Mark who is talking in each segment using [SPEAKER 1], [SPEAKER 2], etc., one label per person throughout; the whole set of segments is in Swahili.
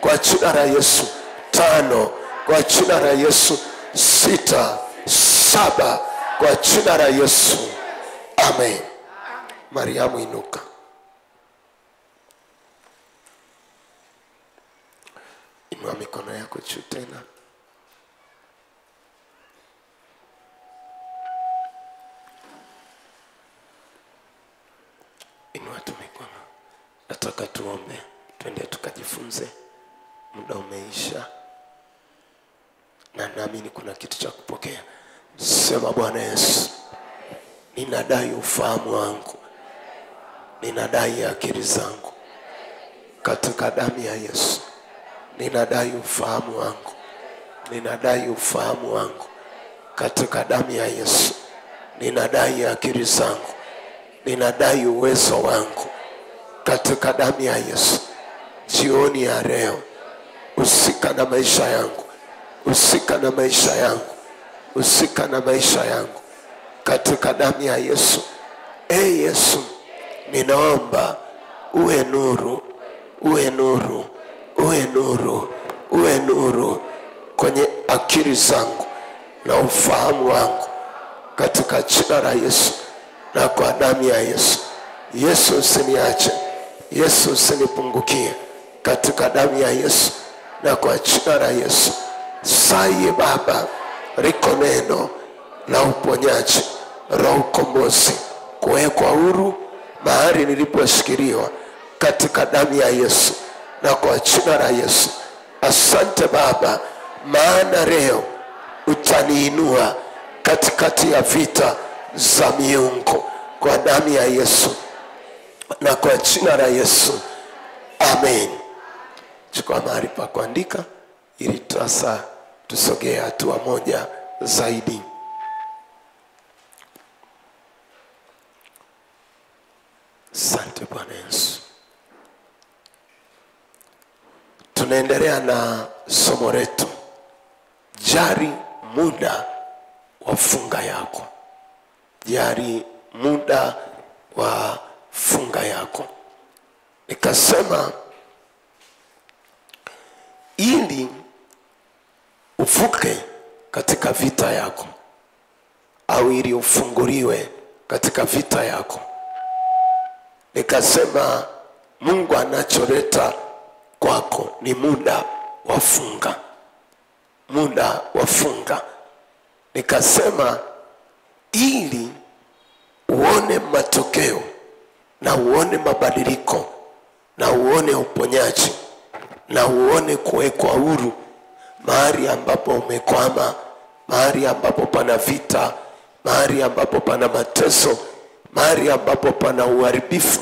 [SPEAKER 1] kwa jina la Yesu. 5 kwa jina la Yesu. 6, 7 kwa jina la Yesu. Amen. Mariamu, inuka. Inua mikono yako juu tena. Inua tu mikono. Nataka tuombe. Twende tukajifunze. Muda umeisha. Na naamini kuna kitu cha kupokea. Sema, Bwana Yesu, ninadai ufahamu wangu, ninadai akili zangu katika damu ya Yesu. Ninadai ufahamu wangu, ninadai ufahamu wangu katika damu ya Yesu. Ninadai akili zangu, ninadai uwezo wangu katika damu ya Yesu. Jioni ya leo, usika na maisha yangu, usika na maisha yangu, usika na maisha yangu katika damu ya Yesu. Yesu, ninaomba uwe nuru, uwe nuru, uwe nuru, uwe nuru kwenye akili zangu na ufahamu wangu katika jina la Yesu na kwa damu ya Yesu. Yesu, usiniache. Yesu, usinipungukie katika damu ya Yesu na kwa jina la Yesu. Saye Baba, liko neno la uponyaji, la ukombozi, kuwekwa huru mahali niliposhikiliwa katika damu ya Yesu na kwa jina la Yesu. Asante Baba, maana leo utaniinua katikati ya vita za miungu kwa damu ya Yesu na kwa jina la Yesu. Amen. Chukua mahali pa kuandika ili sasa tusogee hatua moja zaidi. Asante Bwana Yesu. Tunaendelea na somo letu, jari muda wa funga yako. Jari muda wa funga yako. Nikasema ili uvuke katika vita yako, au ili ufunguliwe katika vita yako, nikasema Mungu anacholeta kwako ni muda wa funga. Muda wa funga. Nikasema ili uone matokeo na uone mabadiliko na uone uponyaji na uone kuwekwa huru mahali ambapo umekwama, mahali ambapo pana vita, mahali ambapo pana mateso, mahali ambapo pana uharibifu.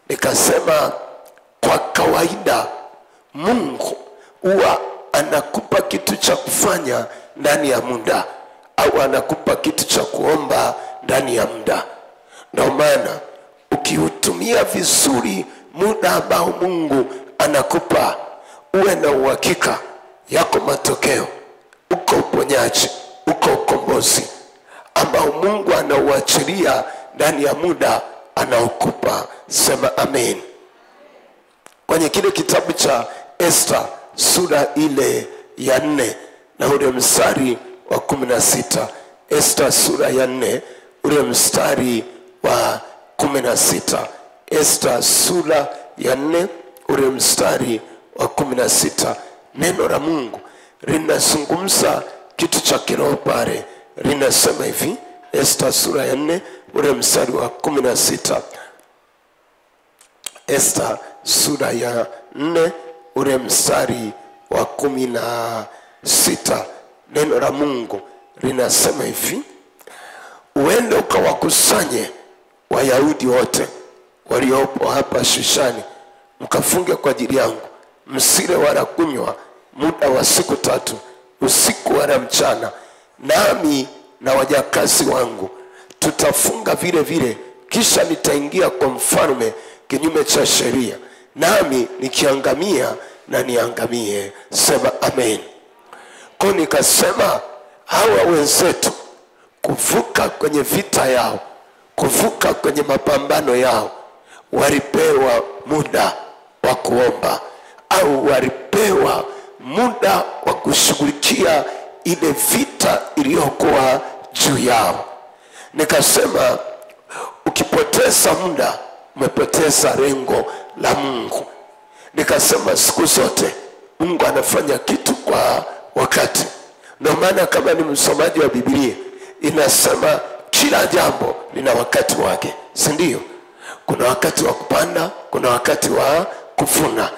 [SPEAKER 1] Nikasema kwa kawaida Mungu huwa anakupa kitu cha kufanya ndani ya muda, au anakupa kitu cha kuomba ndani ya muda. Ndio maana ukiutumia vizuri muda ambao Mungu anakupa, uwe na uhakika yako matokeo, uko uponyaji, uko ukombozi ambao Mungu anauachilia ndani ya muda anaokupa. Sema amen. Kwenye kile kitabu cha Esther sura ile ya 4 na ule mstari wa 16. Esther sura ya 4 ule mstari wa 16. Esther sura ya 4 ule mstari wa 16. Neno la Mungu linazungumza kitu cha kiroho pale. Linasema hivi, Esther sura ya 4 ule mstari wa 16. Esther sura ya 4 ule mstari wa 16. Neno la Mungu linasema hivi, uende ukawakusanye Wayahudi wote waliopo hapa Shushani, mkafunge kwa ajili yangu, msile wala kunywa muda wa siku 3, usiku wala mchana. Nami na wajakazi wangu tutafunga vile vile, kisha nitaingia kwa mfalme kinyume cha sheria, nami nikiangamia na niangamie. Sema amen. Kwa nikasema hawa wenzetu kuvuka kwenye vita yao, kuvuka kwenye mapambano yao, walipewa muda wa kuomba, au walipewa muda wa kushughulikia ile vita iliyokuwa juu yao. Nikasema ukipoteza muda umepoteza lengo la Mungu. Nikasema siku zote Mungu anafanya kitu kwa wakati. Ndio maana kama ni msomaji wa Biblia inasema kila jambo lina wakati wake, si ndio? Kuna wakati wa kupanda, kuna wakati wa kuvuna.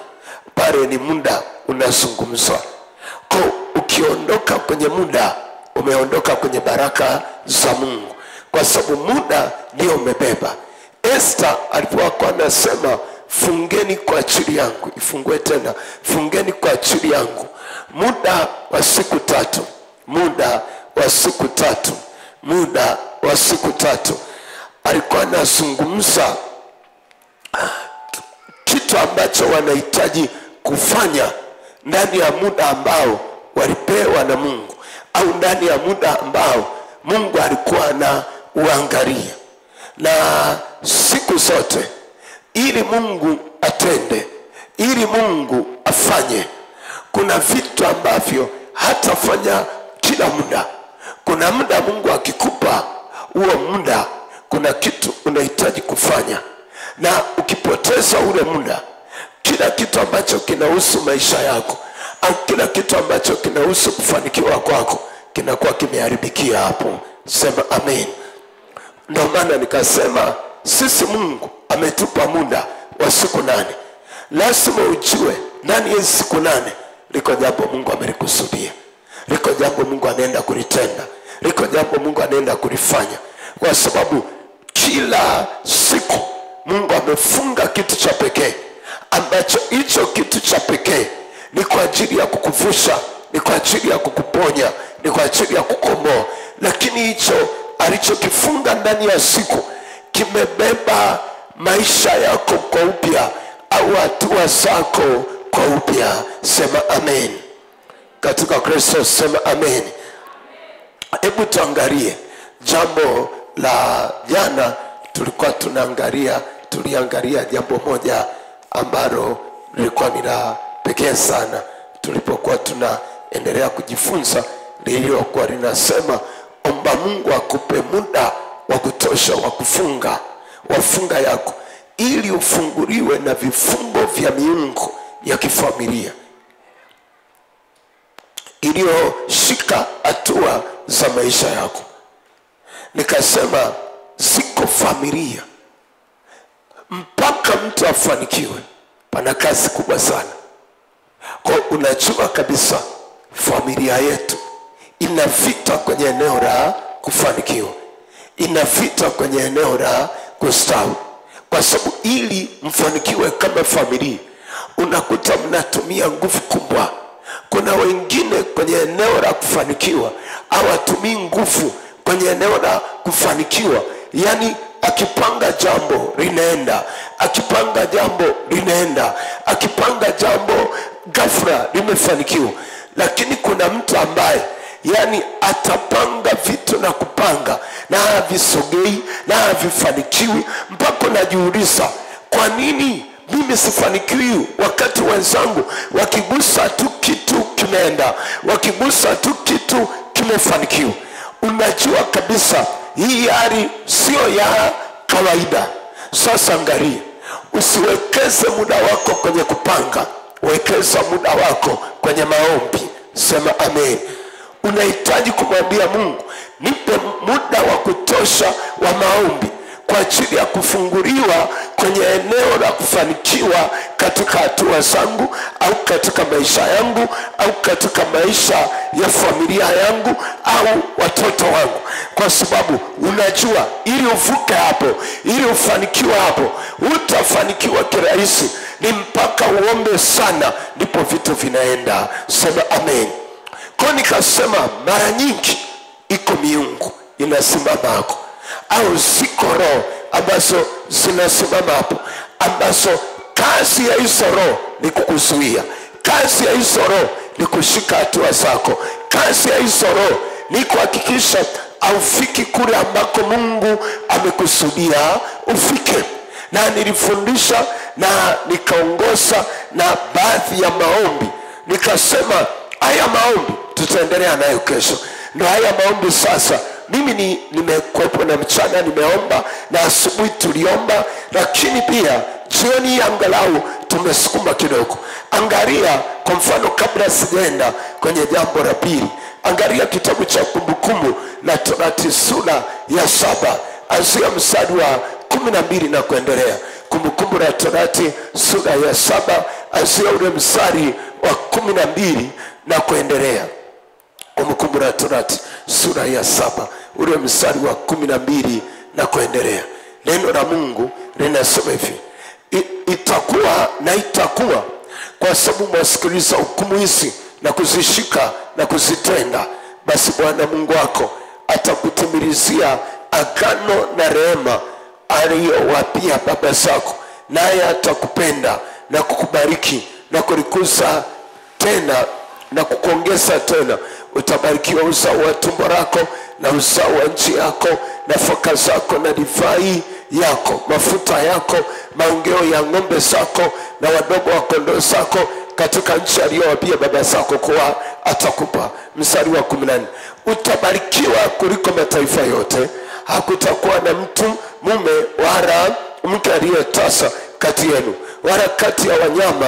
[SPEAKER 1] Pale ni muda unazungumzwa. Kwa ukiondoka kwenye muda, umeondoka kwenye baraka za Mungu, kwa sababu muda ndio umebeba. Esther alipokuwa anasema fungeni kwa ajili yangu, ifungue tena, fungeni kwa ajili yangu muda wa siku 3, muda wa siku 3, muda wa siku 3. Alikuwa anazungumza kitu ambacho wanahitaji kufanya ndani ya muda ambao walipewa na Mungu, au ndani ya muda ambao Mungu alikuwa na uangalia. Na siku zote ili Mungu atende, ili Mungu afanye, kuna vitu ambavyo hatafanya kila muda. Kuna muda Mungu akikupa huo muda, kuna kitu unahitaji kufanya, na ukipoteza ule muda, kila kitu ambacho kinahusu maisha yako au kila kitu ambacho kinahusu kufanikiwa kwako kinakuwa kimeharibikia hapo. Sema amen. Ndio maana nikasema sisi Mungu ametupa muda wa siku 8. Lazima ujue ndani ya siku 8 liko jambo Mungu amelikusudia, liko jambo Mungu anaenda kulitenda, liko jambo Mungu anaenda kulifanya, kwa sababu kila siku Mungu amefunga kitu cha pekee, ambacho hicho kitu cha pekee ni kwa ajili ya kukuvusha, ni kwa ajili ya kukuponya, ni kwa ajili ya kukomboa. Lakini hicho alichokifunga ndani ya siku kimebeba maisha yako kwa upya, au hatua zako kwa upya. Sema amen. Katika Kristo sema amen. Hebu tuangalie jambo la jana. Tulikuwa tuliangalia jambo moja ambalo lilikuwa ni la pekee sana tulipokuwa tunaendelea kujifunza, lililokuwa linasema omba Mungu akupe muda wa kutosha wa kufunga, wafunga yako, ili ufunguliwe na vifungo vya miungu ya kifamilia iliyoshika hatua za maisha yako. Nikasema ziko familia mpaka mtu afanikiwe, pana kazi kubwa sana. Kwa unajua kabisa familia yetu ina vita kwenye eneo la kufanikiwa, ina vita kwenye eneo la kustawi, kwa sababu ili mfanikiwe kama familia unakuta mnatumia nguvu kubwa. Kuna wengine kwenye eneo la kufanikiwa hawatumii nguvu kwenye eneo la kufanikiwa, yani akipanga jambo linaenda, akipanga jambo linaenda, akipanga jambo ghafla limefanikiwa. Lakini kuna mtu ambaye yani atapanga vitu na kupanga na havisogei na havifanikiwi, mpaka najiuliza kwa nini mimi sifanikiwi wakati wenzangu wakigusa tu kitu kimeenda, wakigusa tu kitu kimefanikiwa. Unajua kabisa hii hali sio ya kawaida. Sasa angalia, usiwekeze muda wako kwenye kupanga, wekeza muda wako kwenye maombi. Sema amen. Unahitaji kumwambia Mungu, nipe muda wa kutosha wa maombi kwa ajili ya kufunguliwa kwenye eneo la kufanikiwa katika hatua zangu, au katika maisha yangu, au katika maisha ya familia yangu, au watoto wangu. Kwa sababu unajua ili uvuke hapo, ili ufanikiwe hapo, utafanikiwa kirahisi, ni mpaka uombe sana, ndipo vitu vinaenda. Sema amen. Kwa nikasema mara nyingi iko miungu inasimama hapo, au ziko roho ambazo zinasimama hapo, ambazo kazi ya hizo roho ni kukuzuia, kazi ya hizo roho ni kushika hatua zako, kazi ya hizo roho ni kuhakikisha aufiki kule ambako Mungu amekusudia ufike. Na nilifundisha na nikaongoza na baadhi ya maombi. Nikasema haya maombi tutaendelea nayo kesho. Ndio haya maombi sasa. Mimi nimekuwepo na mchana nimeomba na asubuhi tuliomba, lakini pia jioni angalau tumesukuma kidogo. Angalia kwa mfano, kabla sijaenda kwenye jambo la pili, angalia kitabu cha Kumbukumbu la Torati sura ya 7 anzia mstari wa 12 na kuendelea. Kumbukumbu la Torati sura ya 7 anzia ule mstari wa 12 na kuendelea. Kumbukumbu la Torati sura ya 7 ule mstari wa 12 na kuendelea. Neno la Mungu linasema hivi: itakuwa kwa sababu mwasikiliza hukumu hizi na kuzishika na kuzitenda, basi Bwana Mungu wako atakutimilizia agano na rehema aliyowapia baba zako, naye atakupenda na kukubariki na kulikuza tena na kukuongeza tena. Utabarikiwa uzao wa tumbo lako na uzao wa nchi yako, nafaka zako na divai yako, mafuta yako, maongeo ya ng'ombe zako na wadogo wa kondoo zako, katika nchi aliyowapia baba zako kuwa atakupa. Mstari wa 14, utabarikiwa kuliko mataifa yote. Hakutakuwa na mtu mume wala mke aliyetasa kati yenu, wala kati ya wanyama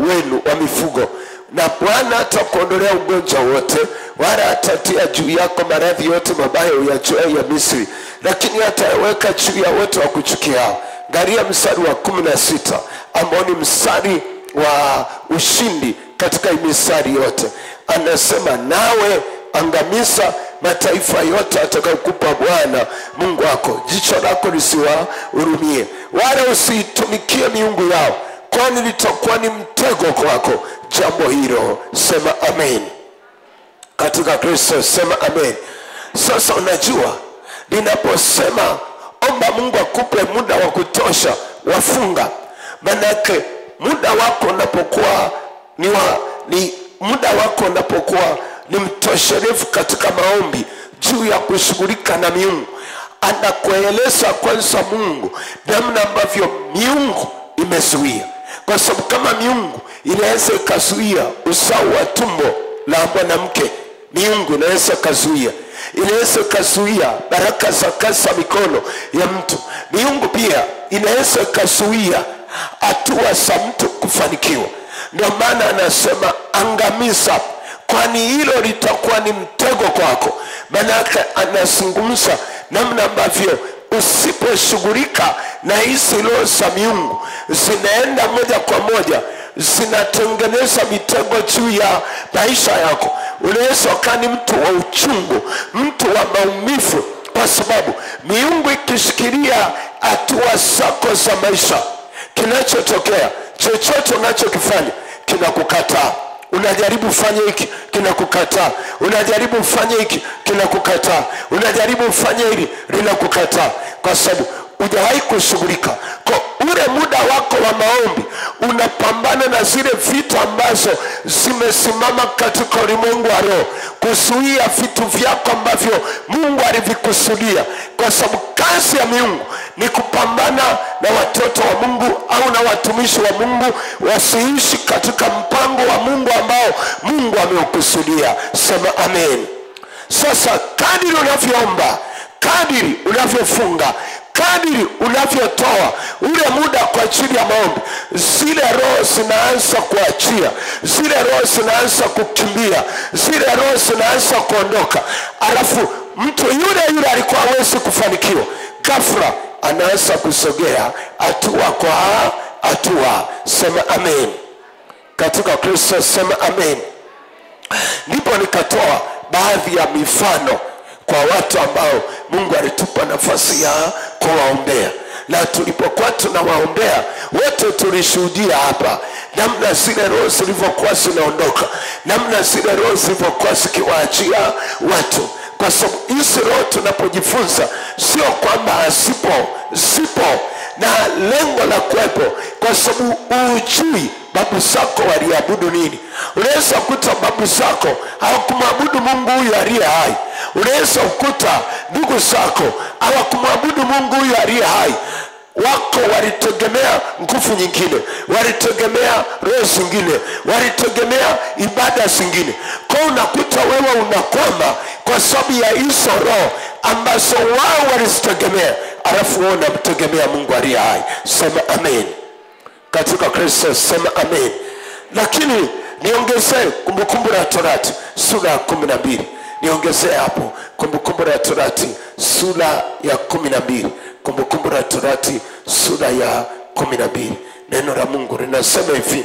[SPEAKER 1] wenu wa mifugo. Na Bwana atakuondolea ugonjwa wote, wala atatia juu yako maradhi yote mabaya uyajuayo ya Misri, lakini ataweka juu ya wote wa kuchukiao. Angalia mstari wa 16 ambao ni mstari wa ushindi katika mistari yote. Anasema, nawe angamiza mataifa yote atakayokupa Bwana Mungu wako, jicho lako lisiwahurumie, wala usitumikie miungu yao, kwani litakuwa ni mtego kwako jambo hilo. Sema amen. Katika Kristo sema amen. Sasa unajua, ninaposema omba Mungu akupe muda wa kutosha wafunga, manake muda wako unapokuwa muda wako unapokuwa ni mtosherefu katika maombi juu ya kushughulika na miungu, anakueleza kwanza Mungu namna ambavyo miungu imezuia. Kwa sababu kama miungu inaweza ikazuia uzao wa tumbo la mwanamke, miungu inaweza kazuia, inaweza kazuia baraka za kazi za mikono ya mtu. Miungu pia inaweza kazuia hatua za mtu kufanikiwa. Ndio maana anasema angamiza, kwani hilo litakuwa ni mtego kwako. Manake anazungumza namna ambavyo usiposhughulika na hizi roho za miungu, zinaenda moja kwa moja zinatengeneza mitego juu ya maisha yako. Unaweza kuwa ni mtu wa uchungu, mtu wa maumivu, kwa sababu miungu ikishikilia hatua zako za maisha, kinachotokea chochote unachokifanya kinakukataa. Unajaribu fanye hiki kinakukataa, unajaribu fanye hiki kinakukataa, unajaribu fanye hili linakukataa, kwa sababu hujawahi kushughulika. Kwa ule muda wako wa maombi unapambana na zile vita ambazo zimesimama katika ulimwengu wa roho, kuzuia vitu vyako ambavyo Mungu alivikusudia. Kwa sababu kazi ya miungu ni kupambana na watoto wa Mungu au na watumishi wa Mungu wasiishi katika mpango wa Mungu ambao Mungu ameukusudia. Sema amen. Sasa kadiri unavyoomba, kadiri unavyofunga, kadiri unavyotoa ule muda kwa ajili ya maombi, zile roho zinaanza kuachia, zile roho zinaanza kukimbia, zile roho zinaanza kuondoka. Alafu mtu yule alikuwa hawezi kufanikiwa, ghafla anaanza kusogea hatua kwa hatua. Sema amen. Katika Kristo sema amen. Ndipo nikatoa baadhi ya mifano kwa watu ambao Mungu alitupa nafasi ya kuwaombea, na tulipokuwa tunawaombea wote tulishuhudia hapa namna zile roho zilivyokuwa zinaondoka, namna zile roho zilivyokuwa zikiwaachia watu. Kwa sababu hizi roho tunapojifunza, sio kwamba zipo na lengo la kuwepo, kwa sababu ujui babu zako waliabudu nini. Unaweza kukuta babu zako hawakumwabudu Mungu huyu aliye hai. Unaweza kukuta ndugu zako hawakumwabudu Mungu huyu aliye hai. wako walitegemea nguvu nyingine, walitegemea roho zingine, walitegemea ibada zingine. Kwa unakuta wewe unakwama kwa sababu ya hizo roho ambazo wao walitegemea, alafu wewe unamtegemea Mungu aliye hai. Sema amen. Katika Kristo sema amen. Lakini niongezee Kumbukumbu la Torati sura ya 12. Niongezee hapo Kumbukumbu la Torati sura ya 12. Kumbukumbu la Torati sura ya 12. Neno la Mungu linasema hivi.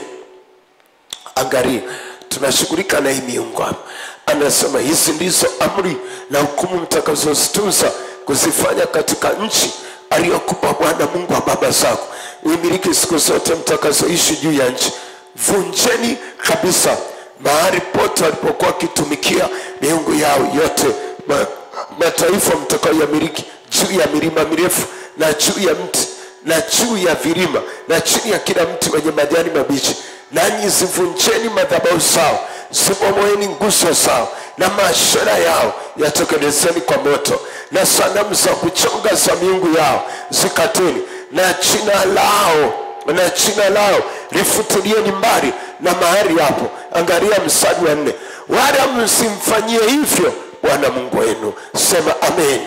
[SPEAKER 1] Angalia, tunashughulika na hii miungu hapa. Anasema hizi ndizo amri na hukumu mtakazozitunza kuzifanya katika nchi aliyokupa Bwana Mungu wa baba zako uimiliki siku zote mtakazoishi juu ya nchi. Vunjeni kabisa mahali pote walipokuwa kitumikia miungu yao yote mataifa mtakayoyamiliki, juu ya milima mirefu na juu ya mti na juu ya vilima na chini ya kila mti wenye majani mabichi. Nanyi zivunjeni madhabahu zao, zibomoeni nguzo zao, na mashera yao yatekelezeni kwa moto, na sanamu za kuchonga za miungu yao zikateni, na jina lao lifutilieni mbali na mahali hapo. Angalia mstari wa 4. Wala msimfanyie hivyo Bwana Mungu wenu. Sema amen.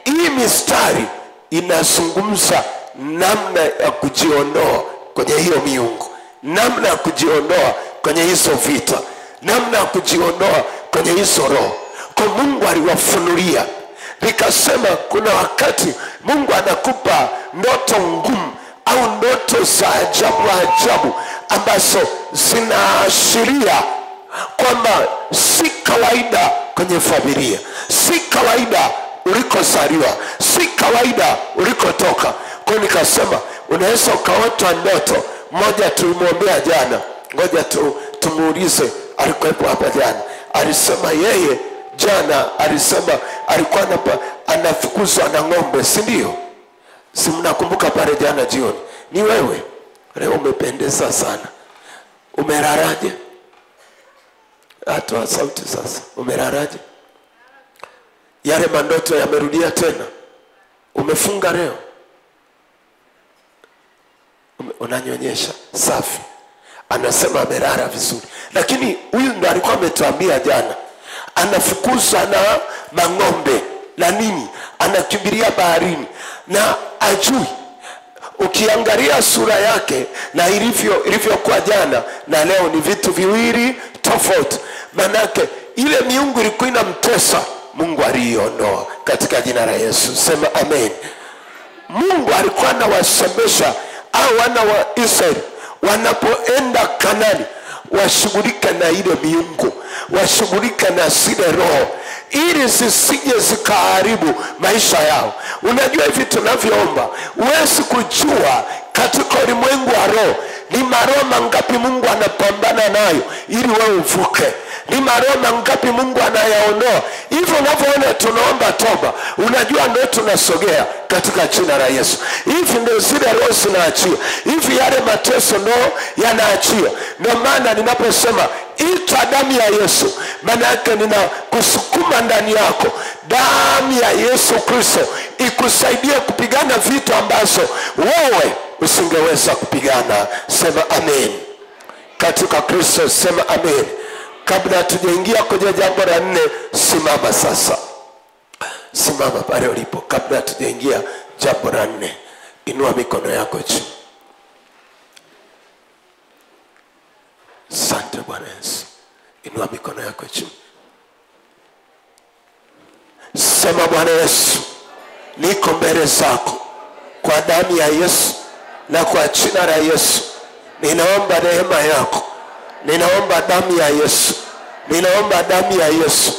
[SPEAKER 1] Hii mistari inazungumza namna ya kujiondoa kwenye hiyo miungu, namna ya kujiondoa kwenye hizo vita, namna ya kujiondoa kwenye hizo roho. Kwa Mungu aliwafunulia, nikasema kuna wakati Mungu anakupa ndoto ngumu au ndoto za ajabu ambazo zinaashiria kwamba si kawaida kwenye familia, si kawaida ulikozaliwa, si kawaida ulikotoka. Kwa nikasema unaweza ukaota ndoto moja. Tulimwambia jana, ngoja tumuulize, alikuwepo hapa jana. Alisema yeye jana alisema alikuwa anafukuzwa na ng'ombe, si ndio? Si mnakumbuka pale jana jioni? Ni wewe. Leo umependeza sana. Umelalaje? Atoa sauti sasa. Umelalaje? Yale mandoto yamerudia tena. Umefunga leo? Unanyonyesha safi. Anasema amelala vizuri. Lakini huyu ndo alikuwa ametuambia jana, anafukuzwa na mang'ombe na nini, anakimbilia baharini na ajui. Ukiangalia sura yake na ilivyokuwa jana na leo ni vitu viwili tofauti. Manake ile miungu ilikuwa inamtesa, Mungu aliiondoa katika jina la Yesu. Sema amen. Mungu alikuwa anawasemesha au wana wa Israeli wanapoenda Kanani washughulike na ile miungu, washughulike na zile roho, ili zisije zikaharibu maisha yao. Unajua hivi tunavyoomba, huwezi kujua katika ulimwengu wa roho ni maroho mangapi Mungu anapambana nayo ili wewe uvuke. Ni maroho mangapi Mungu anayaondoa. Hivyo unavyoona tunaomba toba, unajua ndio tunasogea katika jina la Yesu. Hivi ndio zile roho zinaachia. Hivi yale mateso ndio yanaachia. Ndio maana ninaposema ita damu ya Yesu, maana yake ninakusukuma ndani yako damu ya Yesu Kristo ikusaidie kupigana vitu ambazo wewe usingeweza kupigana. Sema amen. Katika Kristo sema amen. Kabla tujaingia kwenye jambo la 4, simama sasa. Simama pale ulipo. Kabla tujaingia jambo la 4, inua mikono yako juu. Asante Bwana Yesu. Inua mikono yako juu. Sema Bwana Yesu, niko mbele zako kwa damu ya Yesu na kwa jina la Yesu. Ninaomba neema yako. Ninaomba damu ya Yesu. Ninaomba damu ya Yesu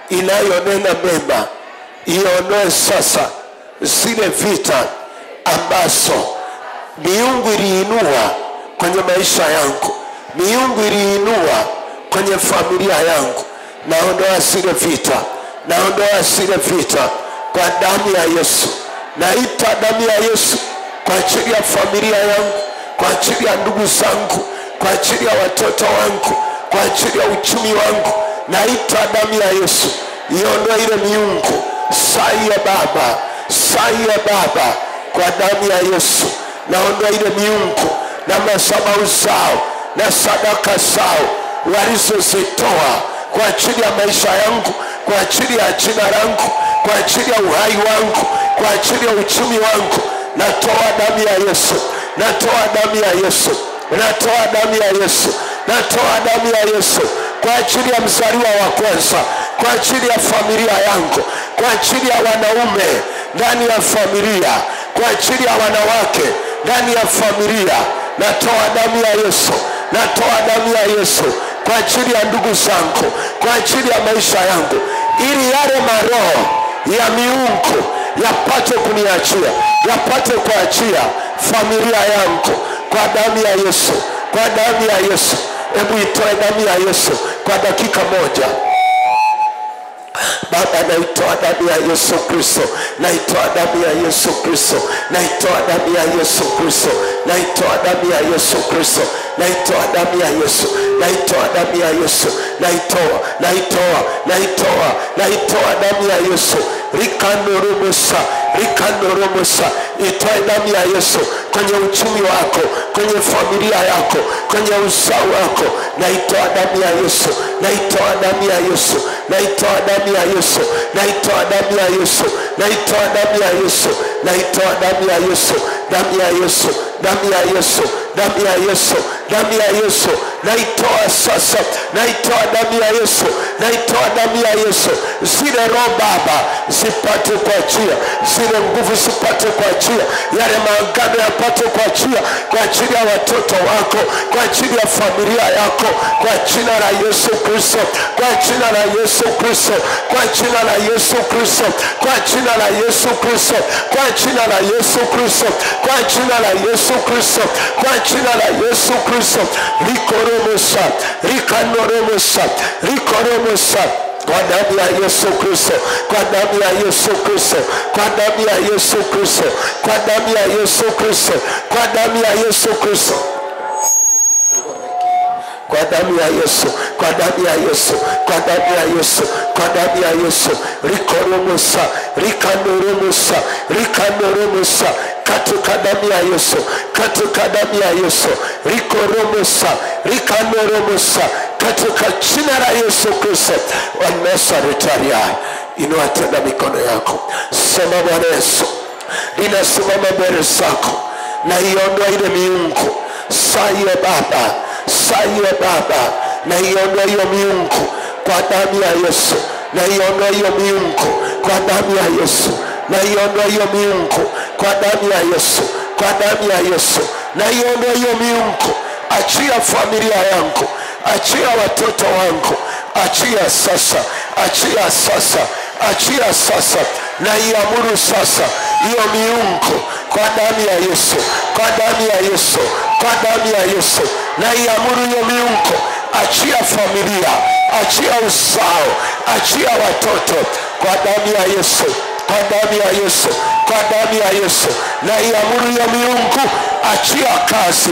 [SPEAKER 1] inayonena mema iondoe sasa zile vita ambazo miungu iliinua kwenye maisha yangu, miungu iliinua kwenye familia yangu. Naondoa zile vita, naondoa zile vita kwa damu ya Yesu. Naita damu ya Yesu kwa ajili ya familia yangu, kwa ajili ya ndugu zangu, kwa ajili ya watoto wangu, kwa ajili ya uchumi wangu. Naita damu ya Yesu iondoe ile miungu. Sai ya Baba, sai ya Baba, kwa damu ya Yesu. Naondoa ile miungu na madhabahu zao na sadaka zao walizozitoa kwa ajili ya maisha yangu, kwa ajili ya jina langu, kwa ajili ya uhai wangu, kwa ajili ya uchumi wangu. Natoa damu ya Yesu, natoa damu ya Yesu, natoa damu ya Yesu, natoa damu ya Yesu kwa ajili ya mzaliwa wa kwanza, kwa ajili ya familia yangu, kwa ajili ya wanaume ndani ya familia, kwa ajili ya wanawake ndani ya familia. Natoa damu ya Yesu, natoa damu ya Yesu kwa ajili ya ndugu zangu, kwa ajili ya maisha yangu, ili yale maroho ya miungu yapate kuniachia, yapate kuachia familia yangu kwa damu ya Yesu, kwa damu ya Yesu. Hebu itoe damu ya Yesu kwa dakika moja. Baba, naitoa damu ya Yesu Kristo, naitoa damu ya Yesu Kristo, naitoa damu ya Yesu Kristo, naitoa damu ya Yesu Kristo, naitoa damu ya Yesu, naitoa damu ya Yesu, naitoa damu ya Yesu. Rikandoromusa, itoe damu ya Yesu kwenye uchumi wako, kwenye familia yako, kwenye uzao wako. Naitoa damu ya Yesu, naitoa damu ya Yesu, naitoa damu ya Yesu, naitoa damu ya Yesu, naitoa damu ya Yesu, naitoa damu ya Yesu, damu ya Yesu, damu ya Yesu, damu ya Yesu, damu ya Yesu. Naitoa sasa, naitoa damu ya Yesu, naitoa damu ya Yesu. Zile roho Baba zipate kuachia, zile nguvu zipate kuachia, yale maagano yapate kuachia kwa ajili ya watoto wako, kwa ajili ya familia yako, kwa jina la Yesu Kristo, kwa jina la Yesu Kristo, kwa jina la Yesu Kristo, kwa jina la Yesu Kristo, kwa jina la Yesu Kristo, kwa jina la Yesu Kristo, kwa jina la Yesu Kristo. Likoromosa, rikanoremosa, rikoromosa kwa damu ya Yesu Kristo, kwa damu ya Yesu Kristo, kwa damu ya Yesu Kristo, kwa damu ya Yesu Kristo, kwa damu ya Yesu Kristo, kwa damu ya Yesu, kwa damu ya Yesu, kwa damu ya Yesu, kwa damu ya Yesu. Rikoromosa, rikanoremosa, rikanoremosa katika damu ya Yesu, katika damu ya Yesu. Rikoromosa, rikanoremosa katika jina la Yesu Kristo wa Nazareti. Inua tena mikono yako, sema Bwana Yesu, ninasimama mbele zako na iondoa ile miungu. Saye Baba, saye Baba, na iondoa hiyo miungu kwa damu ya Yesu, na iondoa hiyo miungu kwa damu ya Yesu, na iondoa hiyo miungu kwa damu ya Yesu, kwa damu ya Yesu, na iondoa hiyo miungu. Achia familia yangu, achia watoto wangu, achia sasa, achia sasa, achia sasa. Na iamuru sasa hiyo miungu kwa damu ya Yesu, kwa damu ya Yesu, kwa damu ya Yesu. Na iamuru hiyo miungu, achia familia, achia uzao, achia watoto kwa damu ya Yesu, kwa damu ya Yesu, kwa damu ya Yesu. Na iamuru hiyo miungu, achia kazi,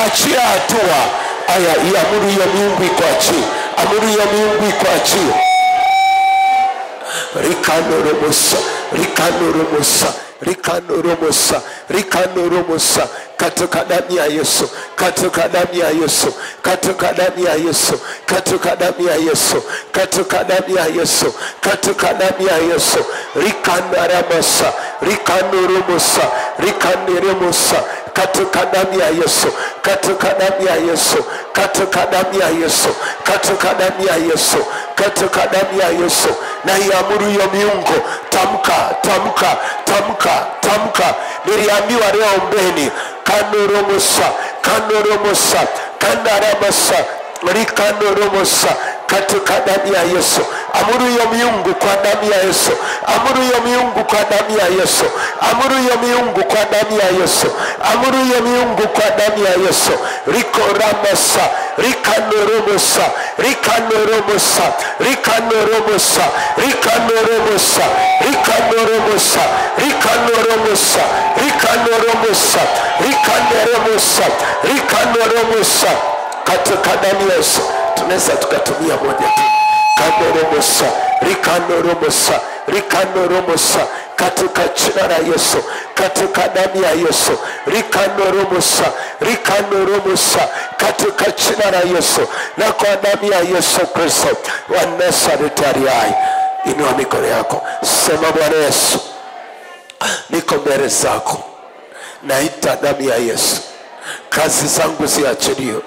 [SPEAKER 1] achia hatua. Aya, iamuru hiyo miungu ikuachie, amuru hiyo miungu ikuachie. Rikanoremosa, rikanoremosa, rikanoremosa, rikanoremosa katika damu ya Yesu, katika damu ya Yesu, katika damu ya Yesu, katika damu ya Yesu, katika damu ya Yesu, katika damu ya Yesu. Rikanoremosa, rikanoremosa, rikanoremosa katika damu ya Yesu, katika damu ya Yesu, katika damu ya Yesu, katika damu ya Yesu, katika damu ya Yesu. Na iamuru hiyo miungu, tamka, tamka, tamka, tamka. Niliambiwa leo ombeni, kanoromosa, kanoromosa, kandaramasa, rikanoremosa katika damu ya Yesu. Amuru hiyo miungu kwa damu ya Yesu, amuru hiyo miungu kwa damu ya Yesu, amuru hiyo miungu kwa damu ya Yesu, amuru hiyo miungu kwa damu ya Yesu. Rikoramasa, rikanoremosa, rikanoremosa, rikanoremosa, rikanoremosa, rikanoremosa, rikanoremosa, rikanoremosa, rikanoremosa, rikanoremosa katika damu ya Yesu. Tunaweza tukatumia moja tu. Kanoromosa, rikanoremosa, rikanoremosa katika jina la Yesu, katika damu ya Yesu. Rikandoromusa katika jina la Yesu na kwa damu ya Yesu Kristo wa Nazareti aliye hai. Inua mikono yako, sema Bwana Yesu, niko mbele zako, naita damu ya Yesu, kazi zangu ziachiliwe,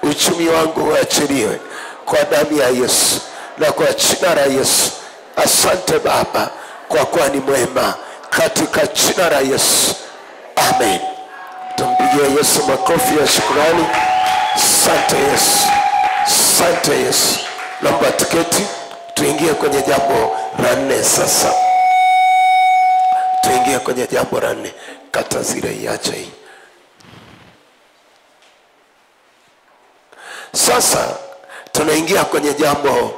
[SPEAKER 1] uchumi wangu uachiliwe kwa damu ya Yesu na kwa jina la Yesu. Asante Baba kwa kuwa ni mwema, katika jina la Yesu, amen. Tumpigie Yesu makofi ya shukrani. Asante Yesu, asante Yesu. Naomba tuketi, tuingie kwenye jambo la 4 sasa. Tuingie kwenye jambo la 4. Kata zile iache hii. Sasa tunaingia kwenye jambo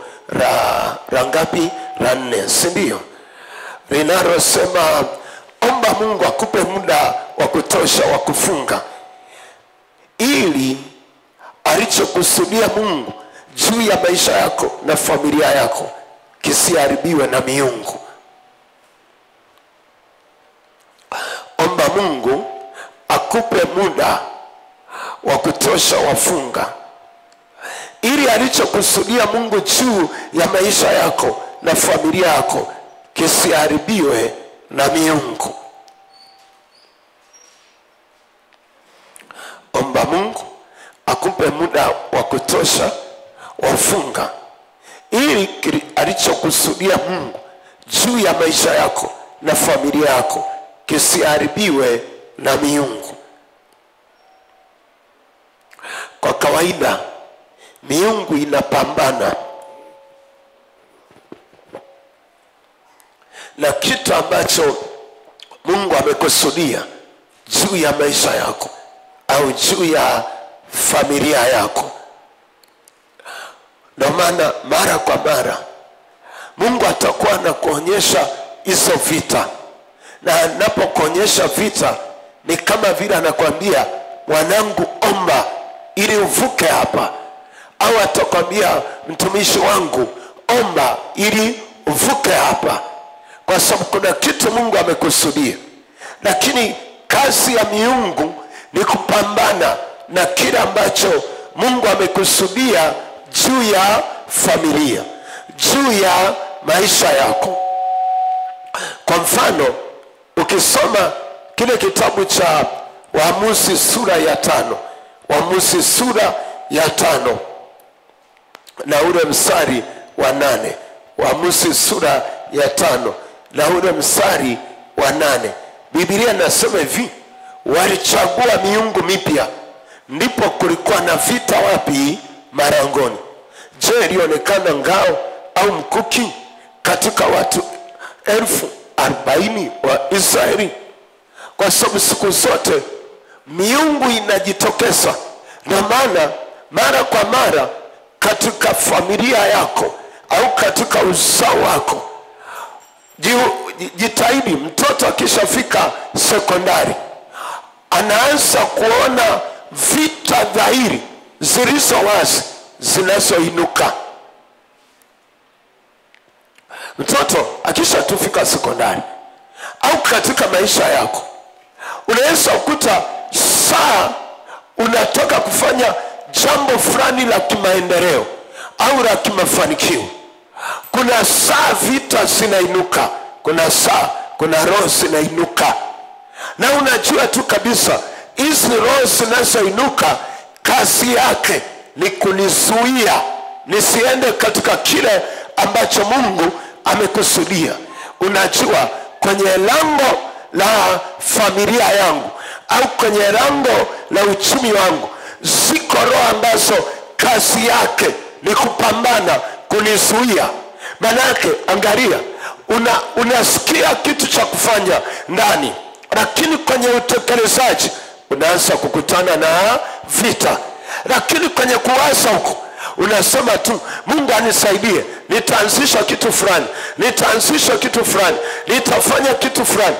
[SPEAKER 1] la ngapi? La 4, si ndio? Linalosema omba Mungu akupe muda wa kutosha wa kufunga, ili alichokusudia Mungu juu ya maisha yako na familia yako kisiharibiwe na miungu. Omba Mungu akupe muda wa kutosha wa funga, ili alichokusudia Mungu juu ya maisha yako na familia yako kisiharibiwe na miungu. Omba Mungu akupe muda wa kutosha wa funga, ili alichokusudia Mungu juu ya maisha yako na familia yako kisiharibiwe na miungu. Kwa kawaida miungu inapambana na kitu ambacho Mungu amekusudia juu ya maisha yako au juu ya familia yako. Ndio maana mara kwa mara Mungu atakuwa anakuonyesha hizo vita, na anapokuonyesha vita ni kama vile anakuambia, mwanangu, omba ili uvuke hapa. Au atakwambia, mtumishi wangu, omba ili uvuke hapa, kwa sababu kuna kitu Mungu amekusudia. Lakini kazi ya miungu ni kupambana na kile ambacho Mungu amekusudia juu ya familia, juu ya maisha yako. Kwa mfano, ukisoma kile kitabu cha Waamuzi sura ya 5, Waamuzi sura ya 5 na ule mstari wa 8, Waamuzi sura ya 5 na ule mstari wa 8, Biblia inasema hivi: walichagua miungu mipya, ndipo kulikuwa na vita wapi? Marangoni. Je, ilionekana ngao au mkuki katika watu 40,000 wa Israeli? Kwa sababu siku zote miungu inajitokeza. Na maana mara kwa mara katika familia yako au katika uzao wako, jitahidi mtoto akishafika sekondari anaanza kuona vita dhahiri zilizo wazi zinazoinuka. Mtoto akishatufika sekondari au katika maisha yako, unaweza kukuta saa unatoka kufanya jambo fulani la kimaendeleo au la kimafanikio, kuna saa vita zinainuka, kuna roho zinainuka, na unajua tu kabisa hizi roho zinazoinuka kazi yake ni kunizuia nisiende katika kile ambacho Mungu amekusudia. Unajua, kwenye lango la familia yangu au kwenye lango la uchumi wangu ziko roho ambazo kazi yake ni kupambana kunizuia. Manake angalia, unasikia kitu cha kufanya ndani, lakini kwenye utekelezaji unaanza kukutana na vita. Lakini kwenye kuwaza huko unasema tu, Mungu anisaidie, nitaanzisha kitu fulani, nitaanzisha kitu fulani, nitafanya kitu fulani.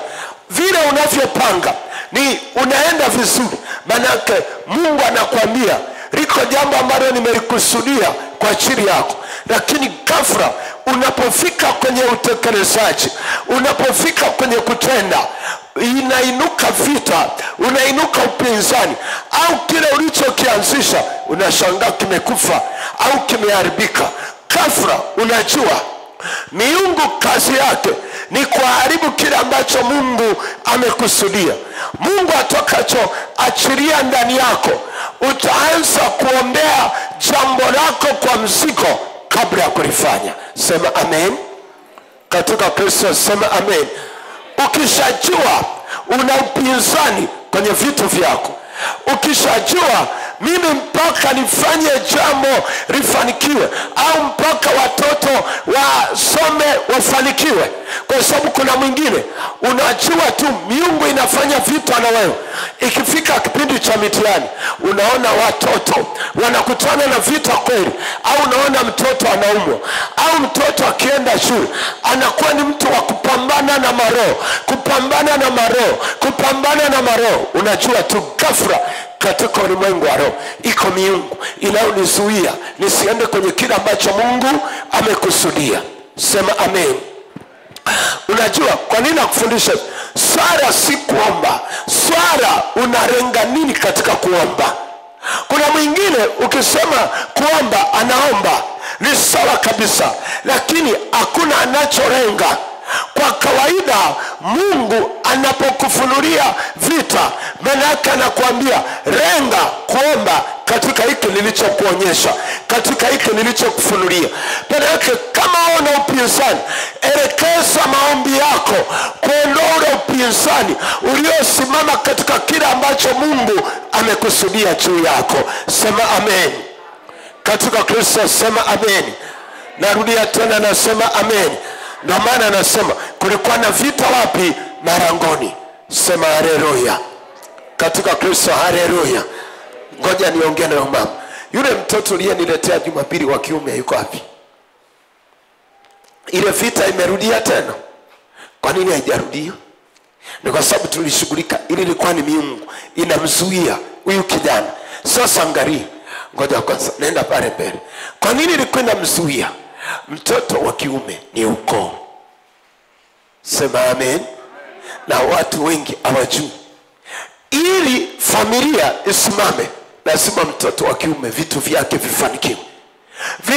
[SPEAKER 1] Vile unavyopanga ni unaenda vizuri, manake Mungu anakuambia liko jambo ambalo nimelikusudia kwa ajili yako. Lakini ghafla unapofika kwenye utekelezaji, unapofika kwenye kutenda, inainuka vita, unainuka upinzani, au kile ulichokianzisha unashangaa kimekufa au kimeharibika. Ghafla unajua miungu kazi yake ni kuharibu kile ambacho Mungu amekusudia. Mungu atakacho achilia ndani yako, utaanza kuombea jambo lako kwa mzigo kabla ya kulifanya. Sema amen. Katika Kristo sema amen. Ukishajua una upinzani kwenye vitu vyako, ukishajua mimi mpaka nifanye jambo lifanikiwe, au mpaka watoto wasome wafanikiwe, kwa sababu kuna mwingine unajua tu miungu inafanya vita na wewe. Ikifika kipindi cha mitihani, unaona watoto wanakutana na vita kweli, au unaona mtoto anaumwa, au mtoto akienda shule anakuwa ni mtu wa kupambana na maroho, kupambana na maroho, kupambana na maroho. Unajua tu ghafla katika ulimwengu wa roho iko miungu inayonizuia nisiende kwenye kile ambacho Mungu amekusudia. Sema amen. Unajua kwa nini nakufundisha? Swala si kuomba. Swala unalenga nini katika kuomba? Kuna mwingine ukisema kuomba anaomba, ni sawa kabisa, lakini hakuna anacholenga. Kwa kawaida Mungu anapokufunulia vita, maana yake anakuambia lenga kuomba katika hiki nilichokuonyesha, katika hiki nilichokufunulia. Maana yake kama una upinzani, elekeza maombi yako kuondoa ule upinzani uliosimama katika kile ambacho Mungu amekusudia juu yako. Sema amen. Katika Kristo sema amen. Narudia tena nasema amen. Ndio maana anasema kulikuwa na vita wapi? Marangoni. Sema haleluya. Katika Kristo haleluya. Ngoja niongee na mama. Yule mtoto aliyeniletea Jumapili wa kiume yuko wapi? Ile vita imerudia tena. Kwa nini haijarudia? Ni kwa sababu tulishughulika. Ile ilikuwa ni miungu inamzuia huyu kijana. Sasa angalia. Ngoja kwanza nenda pale mbele. Kwa nini ilikuwa inamzuia? Mtoto wa kiume ni ukoo. Sema amen. Na watu wengi hawajui. Ili familia isimame, lazima mtoto wa kiume vitu vyake vifanikiwe.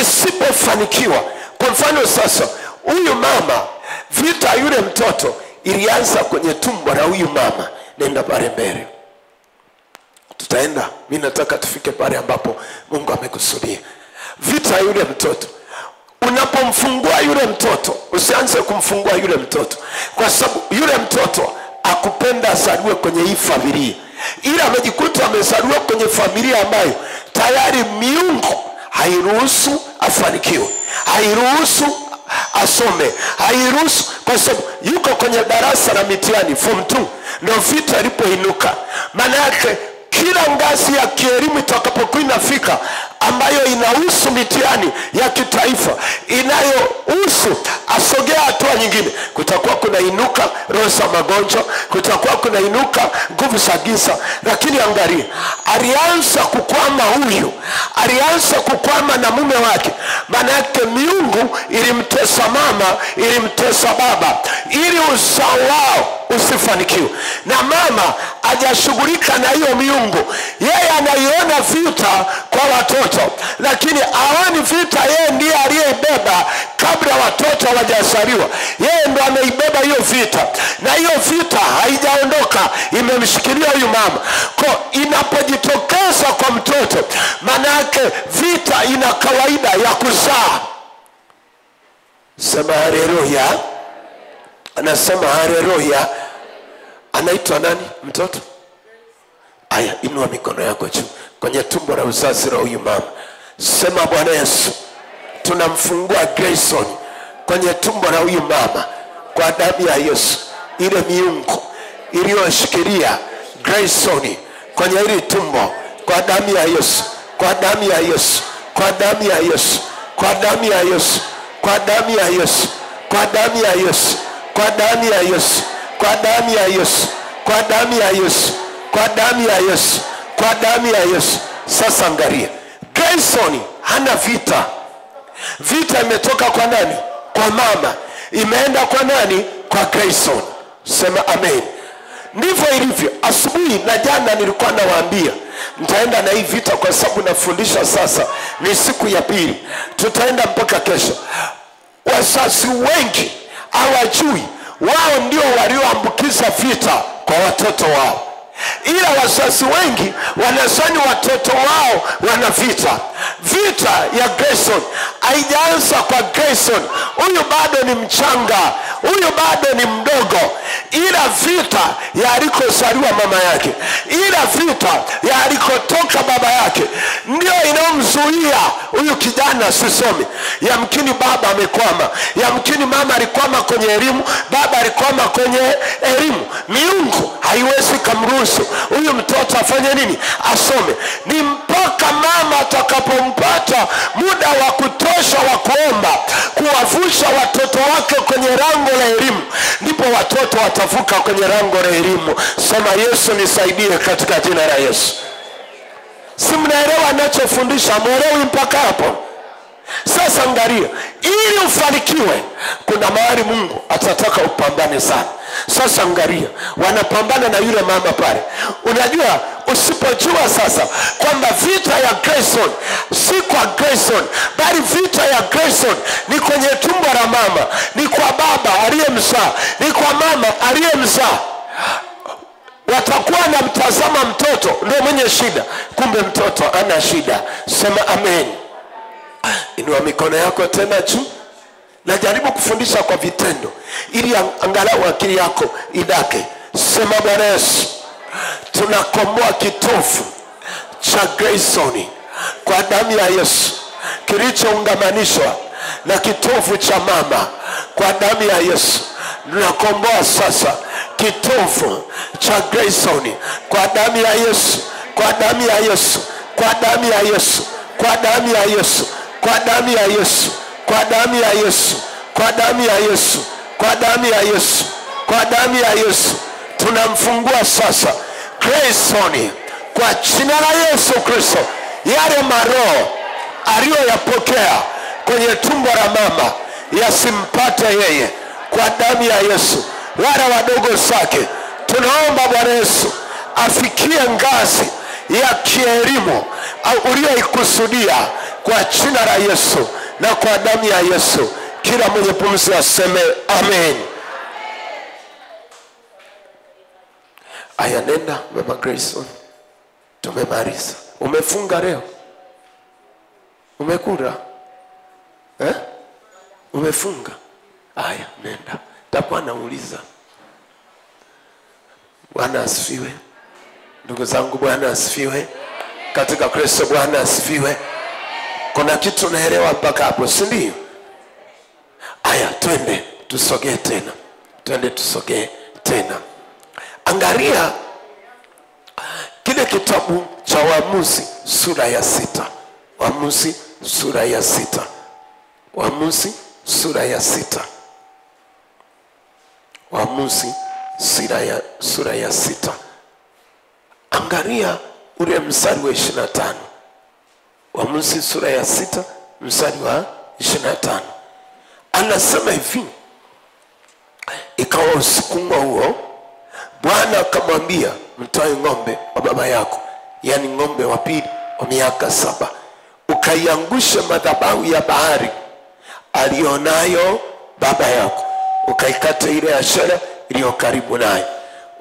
[SPEAKER 1] Visipofanikiwa, kwa mfano sasa huyu mama, vita yule mtoto ilianza kwenye tumbo la huyu mama. Nenda pale mbele. Tutaenda, mimi nataka tufike pale ambapo Mungu amekusudia. Vita yule mtoto, unapomfungua yule mtoto, usianze kumfungua yule mtoto, kwa sababu yule mtoto akupenda azaliwe kwenye hii familia, ila amejikuta amezaliwa kwenye familia ambayo tayari miungu hairuhusu afanikiwe, hairuhusu asome, hairuhusu, kwa sababu yuko kwenye darasa la mitihani form 2 ndio vita ilipoinuka. Maana yake kila ngazi ya kielimu itakapokuwa inafika ambayo inahusu mitihani ya kitaifa, inayohusu asogea hatua nyingine, kutakuwa kuna inuka roho za magonjwa, kutakuwa kuna inuka nguvu za giza. Lakini angalia, alianza kukwama huyu, alianza kukwama na mume wake. Maana yake miungu ilimtesa mama, ilimtesa baba, ili uzao wao usifanikiwe. Na mama hajashughulika na hiyo miungu. Yeye anaiona vita kwa watoto, lakini haoni vita yeye ndiye aliyebeba kabla watoto hawajazaliwa. Yeye ndo ameibeba hiyo vita, na hiyo vita haijaondoka, imemshikilia huyu mama. Kwa inapojitokeza kwa mtoto, maana yake vita ina kawaida ya kuzaa. Sema haleluya. Anasema haleluya. Anaitwa nani mtoto? Aya, inua mikono yako juu kwenye tumbo la uzazi la huyu mama. Sema Bwana Yesu, tunamfungua Grayson kwenye tumbo la huyu mama kwa damu ya Yesu. Ile miungu iliyoshikilia Grayson kwenye ile tumbo, kwa damu ya Yesu, kwa damu ya Yesu, kwa damu ya Yesu, kwa damu ya Yesu, kwa damu ya Yesu, kwa damu ya Yesu, kwa damu ya Yesu, kwa damu ya Yesu, kwa damu ya Yesu, kwa damu ya Yesu, kwa damu ya Yesu. Sasa angalia, Grayson hana vita. Vita imetoka kwa nani? kwa mama imeenda kwa nani? Kwa Grayson. Sema amen. Ndivyo ilivyo. Asubuhi na jana nilikuwa nawaambia nitaenda na hii vita kwa sababu nafundisha sasa, ni siku ya pili, tutaenda mpaka kesho. Wazazi wengi hawajui wao ndio walioambukiza vita kwa watoto wao, ila wazazi wengi wanasani watoto wao wana vita. Vita ya Grayson haijaanza kwa Grayson, huyu bado ni mchanga, huyu bado ni mdogo, ila vita ya alikozaliwa mama yake, ila vita ya alikotoka baba yake ndio inamzuia huyu kijana asisome. Yamkini baba amekwama, yamkini mama alikwama kwenye elimu, baba alikwama kwenye elimu. Miungu haiwezi kumruhusu huyu mtoto afanye nini? Asome. Ni mpaka mama atakapompata muda wa kutosha wa kuomba, kuwavusha watoto wake kwenye lango la elimu, ndipo watoto watavuka kwenye lango la elimu. Sema Yesu nisaidie katika jina la Yesu. Si mnaelewa anachofundisha? Mwelewi mpaka hapo? Sasa angalia, ili ufanikiwe kuna mahali Mungu atataka upambane sana. Sasa angalia, wanapambana na yule mama pale. Unajua, usipojua sasa kwamba vita ya Grayson si kwa Grayson, bali vita ya Grayson ni kwenye tumbo la mama, ni kwa baba aliyemzaa, ni kwa mama aliyemzaa. Watakuwa na mtazama mtoto ndio mwenye shida, kumbe mtoto ana shida. Sema amen. Inua mikono yako tena juu. Najaribu kufundisha kwa vitendo ili angalau akili yako idake. Sema Bwana Yesu, tunakomboa kitofu cha Grayson kwa damu ya Yesu, kilichoungamanishwa na kitofu cha mama kwa damu ya Yesu. Tunakomboa sasa kitofu cha Grayson kwa damu ya Yesu, kwa damu ya Yesu, kwa damu ya Yesu, kwa damu ya Yesu, kwa damu ya Yesu, kwa damu ya Yesu, kwa damu ya Yesu, kwa damu ya Yesu, kwa damu ya Yesu. Tunamfungua sasa Grayson kwa jina la Yesu Kristo. Yale maroho aliyoyapokea kwenye tumbo la mama yasimpate yeye kwa damu ya Yesu. Wale wadogo zake tunaomba Bwana Yesu afikie ngazi ya kielimu uliyoikusudia kwa jina la Yesu na kwa damu ya Yesu. Kila mwenye pumzi aseme amen. Aya, nenda mama Grayson, tumemaliza. Umefunga leo? Umekula? Umefunga? Aya, nenda. Takuwa nauliza. Bwana asifiwe. Ndugu zangu, Bwana asifiwe. Katika Kristo Bwana asifiwe. Kuna kitu naelewa mpaka hapo, si ndio? Aya, twende tusogee tena. Twende tusogee tena. Angalia kile kitabu cha Waamuzi sura ya 6. Waamuzi sura ya 6. Waamuzi sura ya 6. Waamuzi sura ya 6. Angalia ule mstari wa 25. Waamuzi sura ya 6 mstari wa 25. Anasema hivi: ikawa usiku huo Bwana akamwambia, mtoe ng'ombe wa baba yako, yani ng'ombe wa pili wa miaka 7, ukaiangushe madhabahu ya bahari alionayo baba yako, ukaikate ile ashera iliyo karibu naye,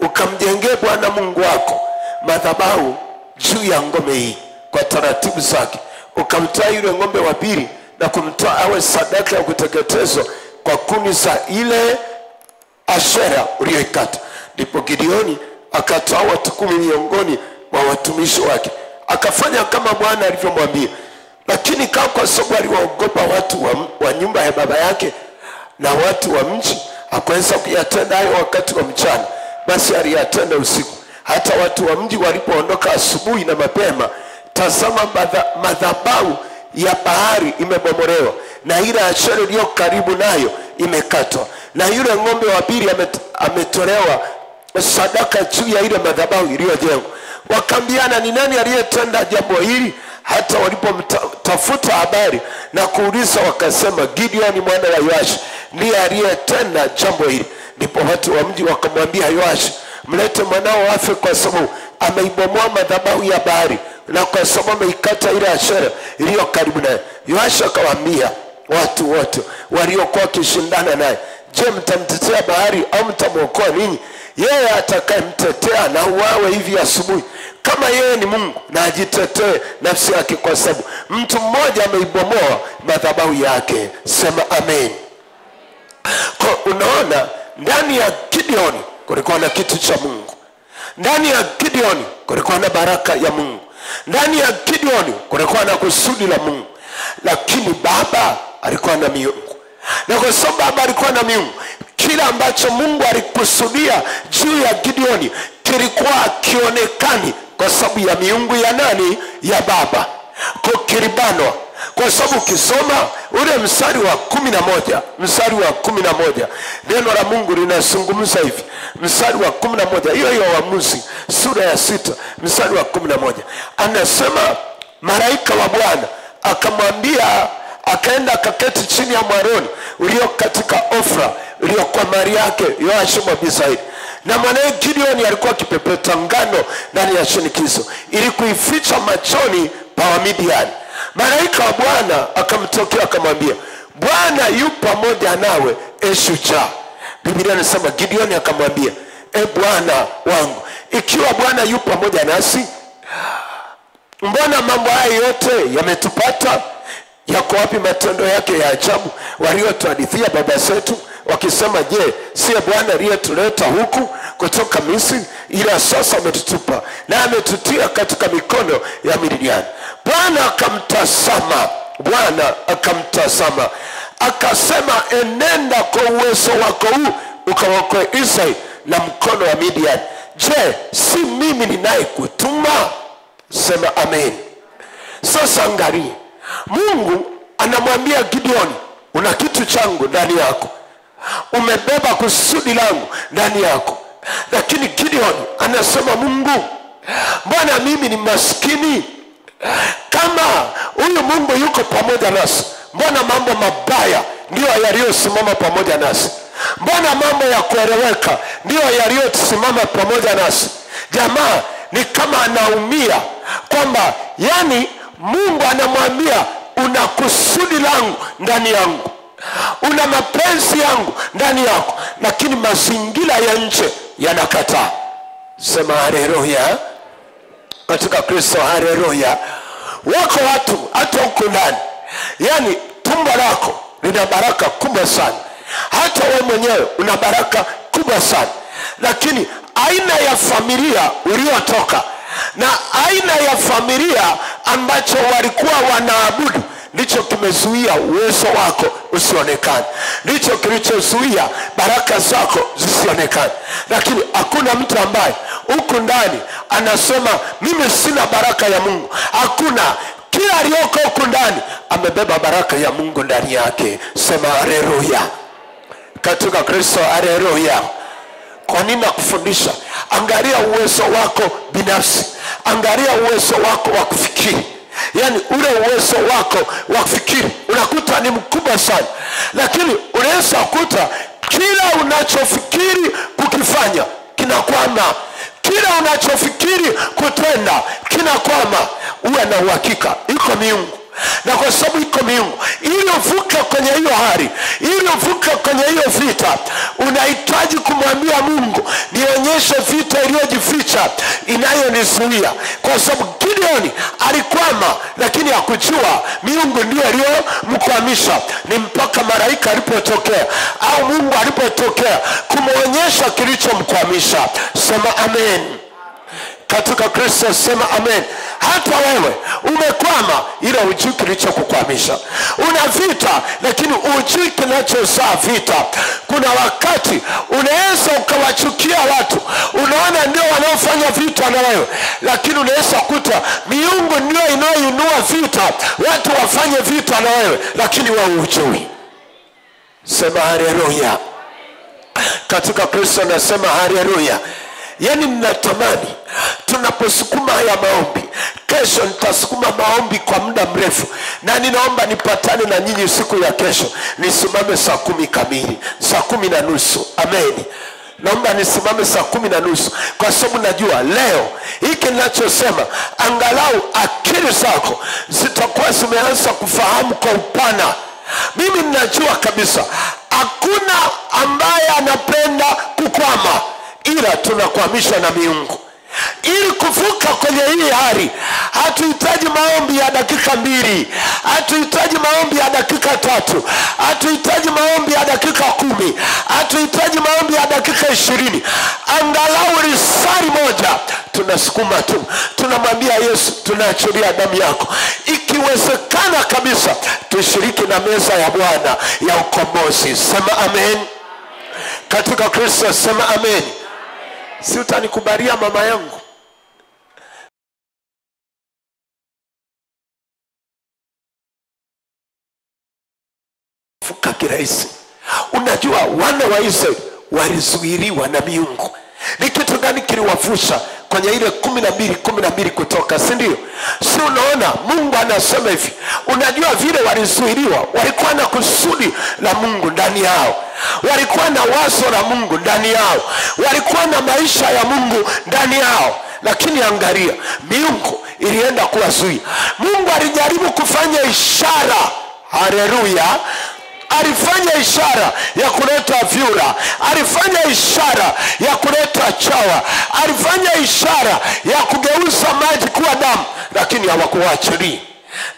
[SPEAKER 1] ukamjengee Bwana Mungu wako madhabahu juu ya ngome hii kwa taratibu zake, ukamtoa yule ng'ombe wa pili na kumtoa awe sadaka ya kuteketezwa kwa kuni za ile ashera uliyoikata. Ndipo Gideoni akatoa watu 10 miongoni mwa watumishi wake, akafanya kama Bwana alivyomwambia. Lakini kwa sababu aliwaogopa watu wa nyumba ya baba yake na watu wa mji, hakuweza kuyatenda hayo wakati wa mchana, basi aliyatenda usiku. Hata watu wa mji walipoondoka asubuhi na mapema, tazama madhabahu ya bahari imebomolewa na ile ashera iliyo karibu nayo imekatwa, na yule ng'ombe wa pili ametolewa sadaka juu ya ile madhabahu iliyojengwa. Wakambiana, ni nani aliyetenda jambo hili? hata walipomtafuta habari na kuuliza wakasema, Gideoni mwana wa Yoashi ndiye aliyetenda jambo hili. Ndipo watu wa mji wakamwambia Yoashi, mlete mwanao afe, kwa sababu ameibomoa madhabahu ya Baali na kwa sababu ameikata ile Ashera iliyo karibu naye. Yoashi akawaambia watu wote waliokuwa wakishindana naye, je, mtamtetea Baali au mtamwokoa ninyi? Yeye atakayemtetea na uawe hivi asubuhi. Kama yeye ni Mungu, na ajitetee nafsi yake, kwa sababu mtu mmoja ameibomoa madhabahu yake. Sema amen. Kwa unaona, ndani ya Gideoni kulikuwa na kitu cha Mungu. Ndani ya Gideoni kulikuwa na baraka ya Mungu. Ndani ya Gideoni kulikuwa na kusudi la Mungu. Lakini baba alikuwa na miungu. Na kwa sababu baba alikuwa na miungu, kila ambacho Mungu alikusudia juu ya Gideoni kilikuwa kionekani kwa sababu ya miungu ya nani? Ya baba. Kwa kiribanwa. Kwa sababu ukisoma ule mstari wa 11, neno la Mungu linazungumza hivi. Mstari wa 11, hiyo Waamuzi sura ya 6 mstari wa 11. Anasema malaika wa Bwana akamwambia, akaenda akaketi chini ya mwaroni ulio katika Ofra uliokuwa mali yake Yoashi Mwabisaidi. Na mwanae Gideoni alikuwa akipepeta ngano ndani ya shinikizo ili kuificha machoni pa Wamidiani. Malaika wa Bwana akamtokea akamwambia, Bwana yu pamoja nawe, shujaa. Biblia inasema Gideoni akamwambia, Bwana wangu, ikiwa Bwana yu pamoja nasi, mbona mambo haya yote yametupata? Yako wapi matendo yake ya ajabu waliotuhadithia baba zetu wakisema, je, si Bwana aliyetuleta huku kutoka Misri? Ila sasa ametutupa na ametutia katika mikono ya Midiani. Bwana akamtazama akasema, enenda kwa uwezo wako huu ukawaokoe Israeli na mkono wa Midiani. Je, si mimi ninayekutuma? Sema amen. Sasa angalia, Mungu anamwambia Gideoni, una kitu changu ndani yako, umebeba kusudi langu ndani yako. Lakini Gideoni anasema, Mungu, mbona mimi ni maskini? Kama huyu Mungu yuko pamoja nasi, mbona mambo mabaya ndio yaliyosimama pamoja nasi? Mbona mambo ya kueleweka ndio yaliyosimama pamoja nasi? Jamaa ni kama anaumia kwamba yani Mungu anamwambia, una kusudi langu ndani yangu, una mapenzi yangu ndani yako, lakini mazingira ya nje yanakataa. Sema haleluya katika Kristo. Haleluya. Wako watu hata huko ndani, yani tumbo lako lina baraka kubwa sana, hata wewe mwenyewe una baraka kubwa sana, lakini aina ya familia uliotoka na aina ya familia ambacho walikuwa wanaabudu ndicho kimezuia uwezo wako usionekane, ndicho kilichozuia baraka zako zisionekane. Lakini hakuna mtu ambaye huku ndani anasema mimi sina baraka ya Mungu. Hakuna. Kila aliyoko huku ndani amebeba baraka ya Mungu ndani yake. Sema haleluya katika Kristo. Haleluya. Kwa nini nakufundisha? Angalia uwezo wako binafsi, angalia uwezo wako wa kufikiri. Yani ule uwezo wako wa kufikiri unakuta ni mkubwa sana, lakini unaweza kukuta kila unachofikiri kukifanya kinakwama, kila unachofikiri kutenda kinakwama. Uwe na uhakika iko miungu, na kwa sababu iko miungu, ili uvuke kwenye hiyo hali, ili uvuke kwenye hiyo vita, unahitaji kumwambia Mungu, nionyeshe vita iliyojificha inayonizuia. Kwa sababu Gideoni alikwama, lakini hakujua miungu ndio iliyomkwamisha. Ni mpaka malaika alipotokea au Mungu alipotokea kumuonyesha kilichomkwamisha. Sema amen katika Kristo. Sema amen. Hata wewe umekwama, ila hujui kilichokukwamisha. Una vita, lakini hujui kinachozaa vita. Kuna wakati unaweza ukawachukia watu, unaona ndio wanaofanya vita na wewe, lakini unaweza kukuta miungu ndio inayoinua vita watu wafanye vita na wewe, lakini wewe hujui. Sema haleluya katika Kristo. Nasema haleluya. Yani ninatamani tunaposukuma haya maombi, kesho nitasukuma maombi kwa muda mrefu, na ninaomba nipatane na nyinyi siku ya kesho, nisimame saa 10 kamili, saa 10:30. Amen. Naomba nisimame saa 10:30, kwa sababu najua leo hiki ninachosema angalau akili zako zitakuwa zimeanza kufahamu kwa upana. Mimi ninajua kabisa hakuna ambaye anapenda kukwama, ila tunakwamishwa na miungu. Ili kuvuka kwenye hii hali, hatuhitaji maombi ya dakika 2, hatuhitaji maombi ya dakika 3, hatuhitaji maombi ya dakika 10, hatuhitaji maombi ya dakika 20. Angalau risali moja tunasukuma tu, tunamwambia Yesu, tunaachilia damu yako. Ikiwezekana kabisa tushiriki na meza ya Bwana ya ukombozi. Sema amen. Katika Kristo sema amen. Si utanikubalia mama yangu? Fuka kirahisi. Unajua wana wa Israeli walizuiliwa na miungu. Ni kitu gani kiliwavusha kwenye ile 12 Kutoka, si ndio? Si unaona Mungu anasema hivi, unajua vile walizuiliwa, walikuwa na kusudi la Mungu ndani yao, walikuwa na wazo la Mungu ndani yao, walikuwa na maisha ya Mungu ndani yao, lakini angalia, miungu ilienda kuwazuia. Mungu alijaribu kufanya ishara, haleluya, alifanya ishara ya kuleta vyura, alifanya ishara ya kuleta chawa, alifanya ishara ya kugeuza maji kuwa damu, lakini hawakuachilia.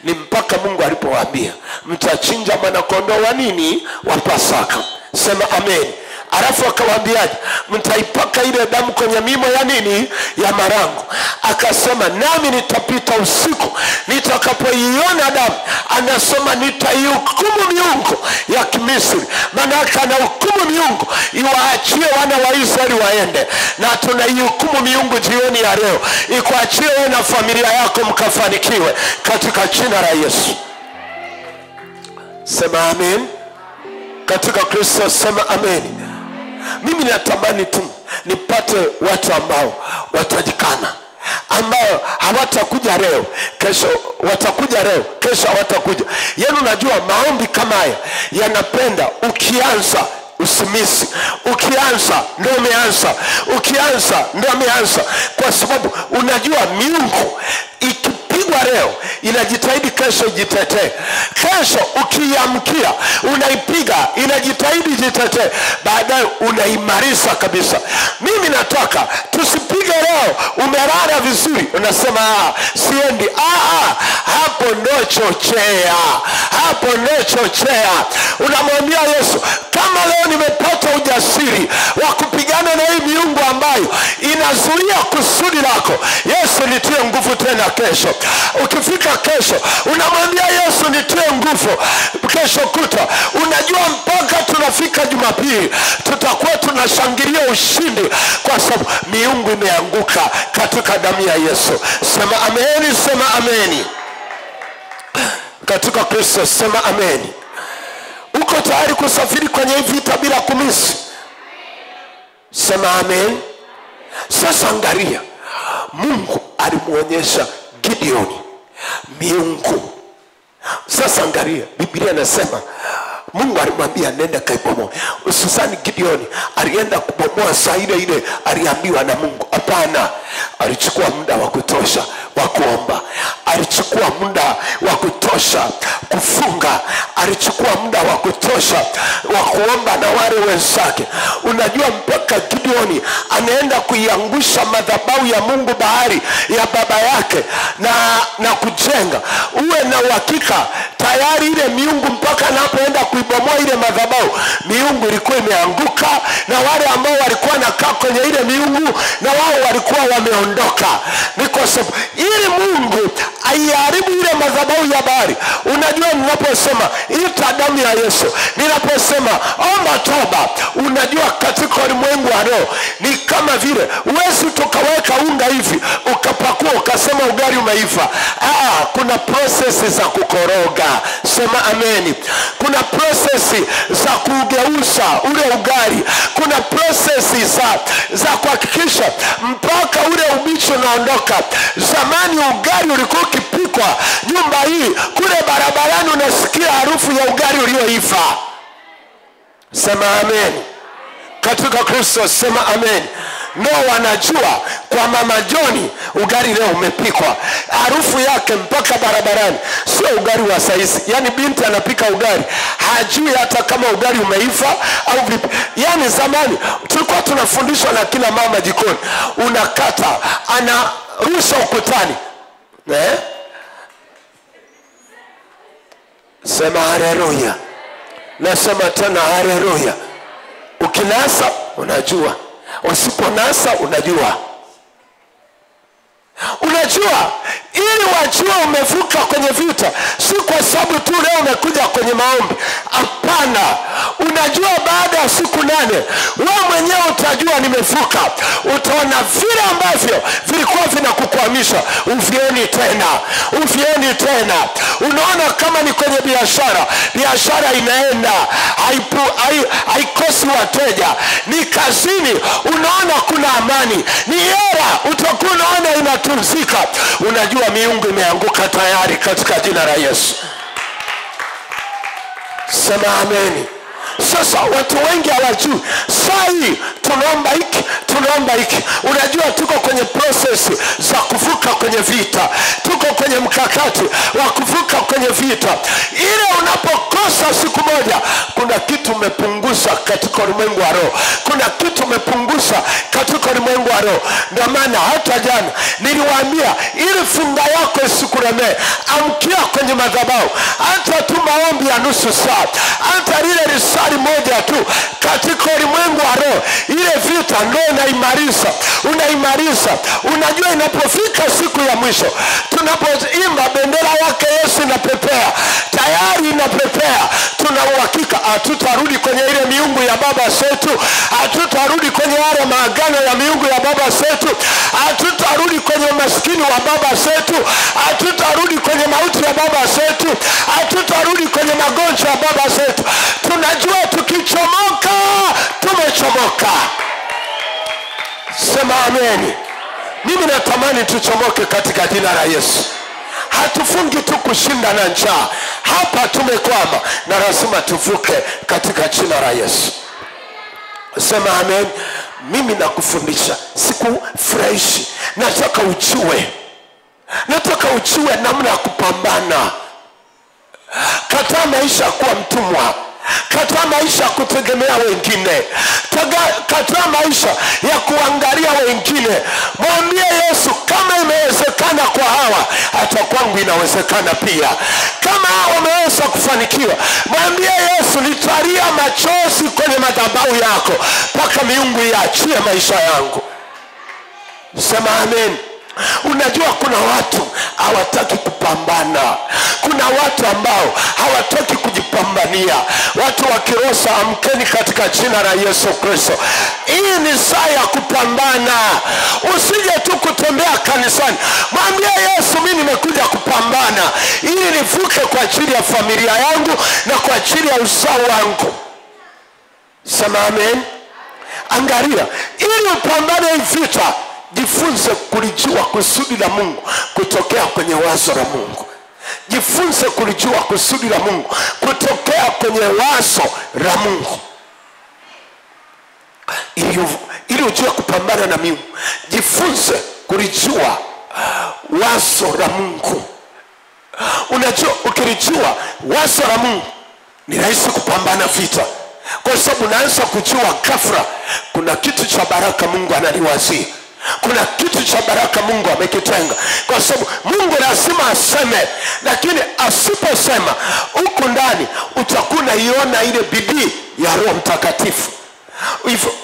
[SPEAKER 1] Ni mpaka Mungu alipowaambia, mtachinja mwanakondoo wa nini? Wa Pasaka. Sema amen. Alafu akawaambiaje? Mtaipaka ile damu kwenye mimo ya nini? Ya marango. Akasema, nami nitapita usiku, nitakapoiona damu, anasema nitaihukumu miungu ya Kimisri. Maana ana hukumu miungu iwaachie wana wa Israeli waende, na tunaihukumu miungu jioni ya leo ikuachie wewe na familia yako mkafanikiwe katika jina la Yesu. Sema amen. Katika Kristo sema amen. Mimi natamani tu nipate watu ambao watajikana, ambao hawatakuja leo, kesho watakuja leo, kesho hawatakuja. Yaani unajua maombi kama haya yanapenda ukianza usimisi, ukianza ndio umeanza, ukianza ndio umeanza, kwa sababu unajua miungu ikipigwa leo inajitahidi kesho jitetee. Kesho ukiamkia unaipiga, inajitahidi jitetee, baadaye unaimarisha kabisa. Mimi nataka tusipige leo umelala vizuri unasema siendi. Hapo ndo chochea, hapo ndo chochea. Unamwambia Yesu, kama leo nimepata ujasiri wa kupigana na hii miungu ambayo inazuia kusudi lako, Yesu nitie nguvu tena kesho. Ukifika kesho unamwambia Yesu nitie nguvu kesho kuta. Unajua mpaka tunafika Jumapili tutakuwa tunashangilia ushindi, kwa sababu miungu imeanguka katika damu ya Yesu. Sema ameni, sema ameni. Katika Kristo sema ameni. Uko tayari kusafiri kwenye vita bila kumisi? Sema amen. Sasa angalia, Mungu alimuonyesha Gideoni miungu. Sasa angalia, Biblia inasema Mungu alimwambia nenda kaibomoe. Usisani Gideoni alienda kubomoa saa ile ile aliambiwa na Mungu. Hapana, alichukua muda wa kutosha wa kuomba, alichukua muda wa kutosha kufunga, alichukua muda wa kutosha wa kuomba na wale wenzake. Unajua mpaka Gideoni anaenda kuiangusha madhabahu ya Mungu bahari ya baba yake na kujenga. Uwe na uhakika tayari ile miungu mpaka anapoenda kuibomoa ile madhabahu, miungu ilikuwa imeanguka, na wale ambao walikuwa nakaa kwenye ile miungu na wao walikuwa wameondoka. Ni kwa sababu ili Mungu aiharibu ile madhabahu ya bahari. Unajua ninaposema ita damu ya Yesu, ninaposema omba toba, unajua katika ulimwengu wa roho ni kama vile uwezi tukaweka unga hivi ukapakua ukasema ugali umeiva. Kuna prosesi za kukoroga. Sema ameni. Kuna prosesi za kugeuza ule ugali. Kuna prosesi za kuhakikisha mpaka ule ubichi unaondoka. Zamani ugali ulikuwa ukipikwa nyumba hii, kule barabarani unasikia harufu ya ugali ulioiva. Sema amen. Katika Kristo sema amen. Wanajua kwa Mama John ugali leo umepikwa, harufu yake mpaka barabarani. Sio ugali wa saizi. Yani binti anapika ugali hajui hata kama ugali umeiva au vipi. Yani zamani tulikuwa tunafundishwa na kila mama jikoni, unakata anarusha ukutani. Sema haleluya. Nasema tena haleluya. Ukinasa unajua, usiponasa unajua. Unajua ili wajua umevuka kwenye vita, si kwa sababu tu leo umekuja kwenye maombi. Hapana, unajua baada ya siku 8 wewe mwenyewe utajua nimevuka. Utaona vile ambavyo vilikuwa vinakukwamisha uvioni tena, uvioni tena. Unaona kama ni kwenye biashara inaenda, haikosi wateja. Ni kazini unaona kuna amani, ni hela utakuwa unaona inatunzika. Unajua miungu imeanguka tayari katika jina la Yesu. Sema ameni. Sasa watu wengi hawajui. Saa hii tunaomba hiki. Unajua tuko kwenye process za kuvuka kwenye vita. Tuko kwenye mkakati wa kuvuka kwenye vita. Ile unapokosa siku moja, kuna kitu umepunguza katika ulimwengu wa roho. Kuna kitu umepunguza katika ulimwengu wa roho. Ndio maana hata jana niliwaambia ili funga yako isikulemee, amkia kwenye madhabahu. Hata tu maombi ya nusu saa, hata lile risali moja tu katika ulimwengu wa roho, ile vita ndio unaimaliza. Unajua inapofika siku ya mwisho, tunapoimba bendera yake Yesu inapepea, tayari inapepea, tuna uhakika hatutarudi kwenye ile miungu ya baba zetu, hatutarudi kwenye yale maagano ya miungu ya baba zetu, hatutarudi kwenye maskini wa baba zetu, hatutarudi kwenye mauti ya baba zetu, hatutarudi kwenye magonjwa ya baba zetu. Tunajua tukichomoka tumechomoka. Sema ameni. Mimi natamani tuchomoke katika jina la Yesu. Hatufungi tu kushinda na njaa. Hapa tumekwama na lazima tuvuke katika jina la Yesu. Sema amen. Mimi nakufundisha, sikufurahishi. Nataka ujue namna ya kupambana. Kataa maisha kuwa mtumwa. Kataa maisha kutegemea wengine. Kataa maisha ya kuangalia wengine. Mwambie Yesu, kama imewezekana kwa hawa, hata kwangu inawezekana pia. Kama hawa wameweza kufanikiwa, mwambie Yesu, nitalia machozi kwenye madhabahu yako mpaka miungu iachie maisha yangu. Sema amen. Unajua kuna watu hawataki kupambana. Kuna watu ambao hawataki kujipambania. Watu wa kiroho, amkeni katika jina la Yesu Kristo. Hii ni saa ya kupambana. Usije tu kutembea kanisani. Mwambie Yesu, mimi nimekuja kupambana ili nivuke kwa ajili ya familia yangu na kwa ajili ya uzao wangu. Sema amen. Angalia, ili upambane hii vita, jifunze kulijua kusudi la Mungu kutokea kwenye wazo la Mungu. Jifunze kulijua kusudi la Mungu kutokea kwenye wazo la Mungu. Ili ujue kupambana na miungu, jifunze kulijua wazo la Mungu. Unajua ukilijua wazo la Mungu, ni rahisi kupambana vita. Kwa sababu unaanza kujua ghafla kuna kitu cha baraka Mungu ananiwazia. Kuna kitu cha baraka Mungu amekitenga. Kwa sababu Mungu lazima aseme, lakini asiposema, huko ndani utakuwa unaiona ile bidii ya Roho Mtakatifu.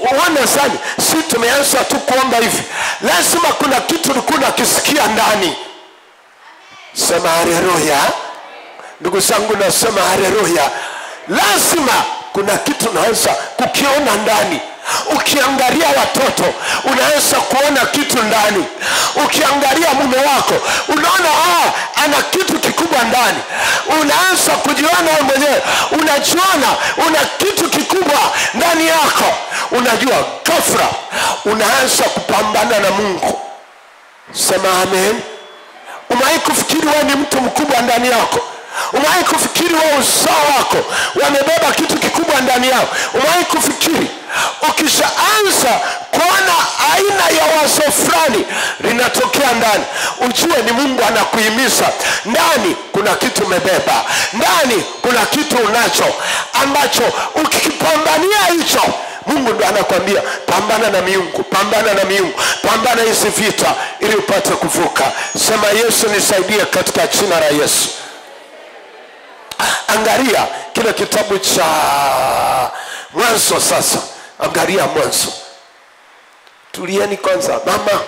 [SPEAKER 1] Uone sana, si tumeanza tu kuomba hivi, lazima kuna kitu ulikuwa unakisikia ndani. Sema haleluya. Ndugu zangu, nasema haleluya. Lazima kuna kitu unaanza kukiona ndani. Ukiangalia watoto unaanza kuona kitu ndani. Ukiangalia mume wako unaona ana kitu kikubwa ndani. Unaanza kujiona wewe mwenyewe, unajiona una kitu kikubwa ndani yako. Unajua ghafla unaanza kupambana na Mungu. Sema amen. Umewahi kufikiri wewe ni mtu mkubwa ndani yako? Umewahi kufikiri wewe uzao wako wamebeba kitu kikubwa ndani yao? Umewahi kufikiri? Ukishaanza kuona aina ya wazo fulani linatokea ndani, ujue ni Mungu anakuhimiza. Ndani kuna kitu umebeba, ndani kuna kitu unacho ambacho ukikipambania hicho, Mungu ndo anakuambia pambana na miungu, pambana na miungu, pambana hizi vita ili upate kuvuka. Sema Yesu nisaidie katika jina la Yesu. Angalia kile kitabu cha Mwanzo sasa. Angalia Mwanzo. Tulieni kwanza mama.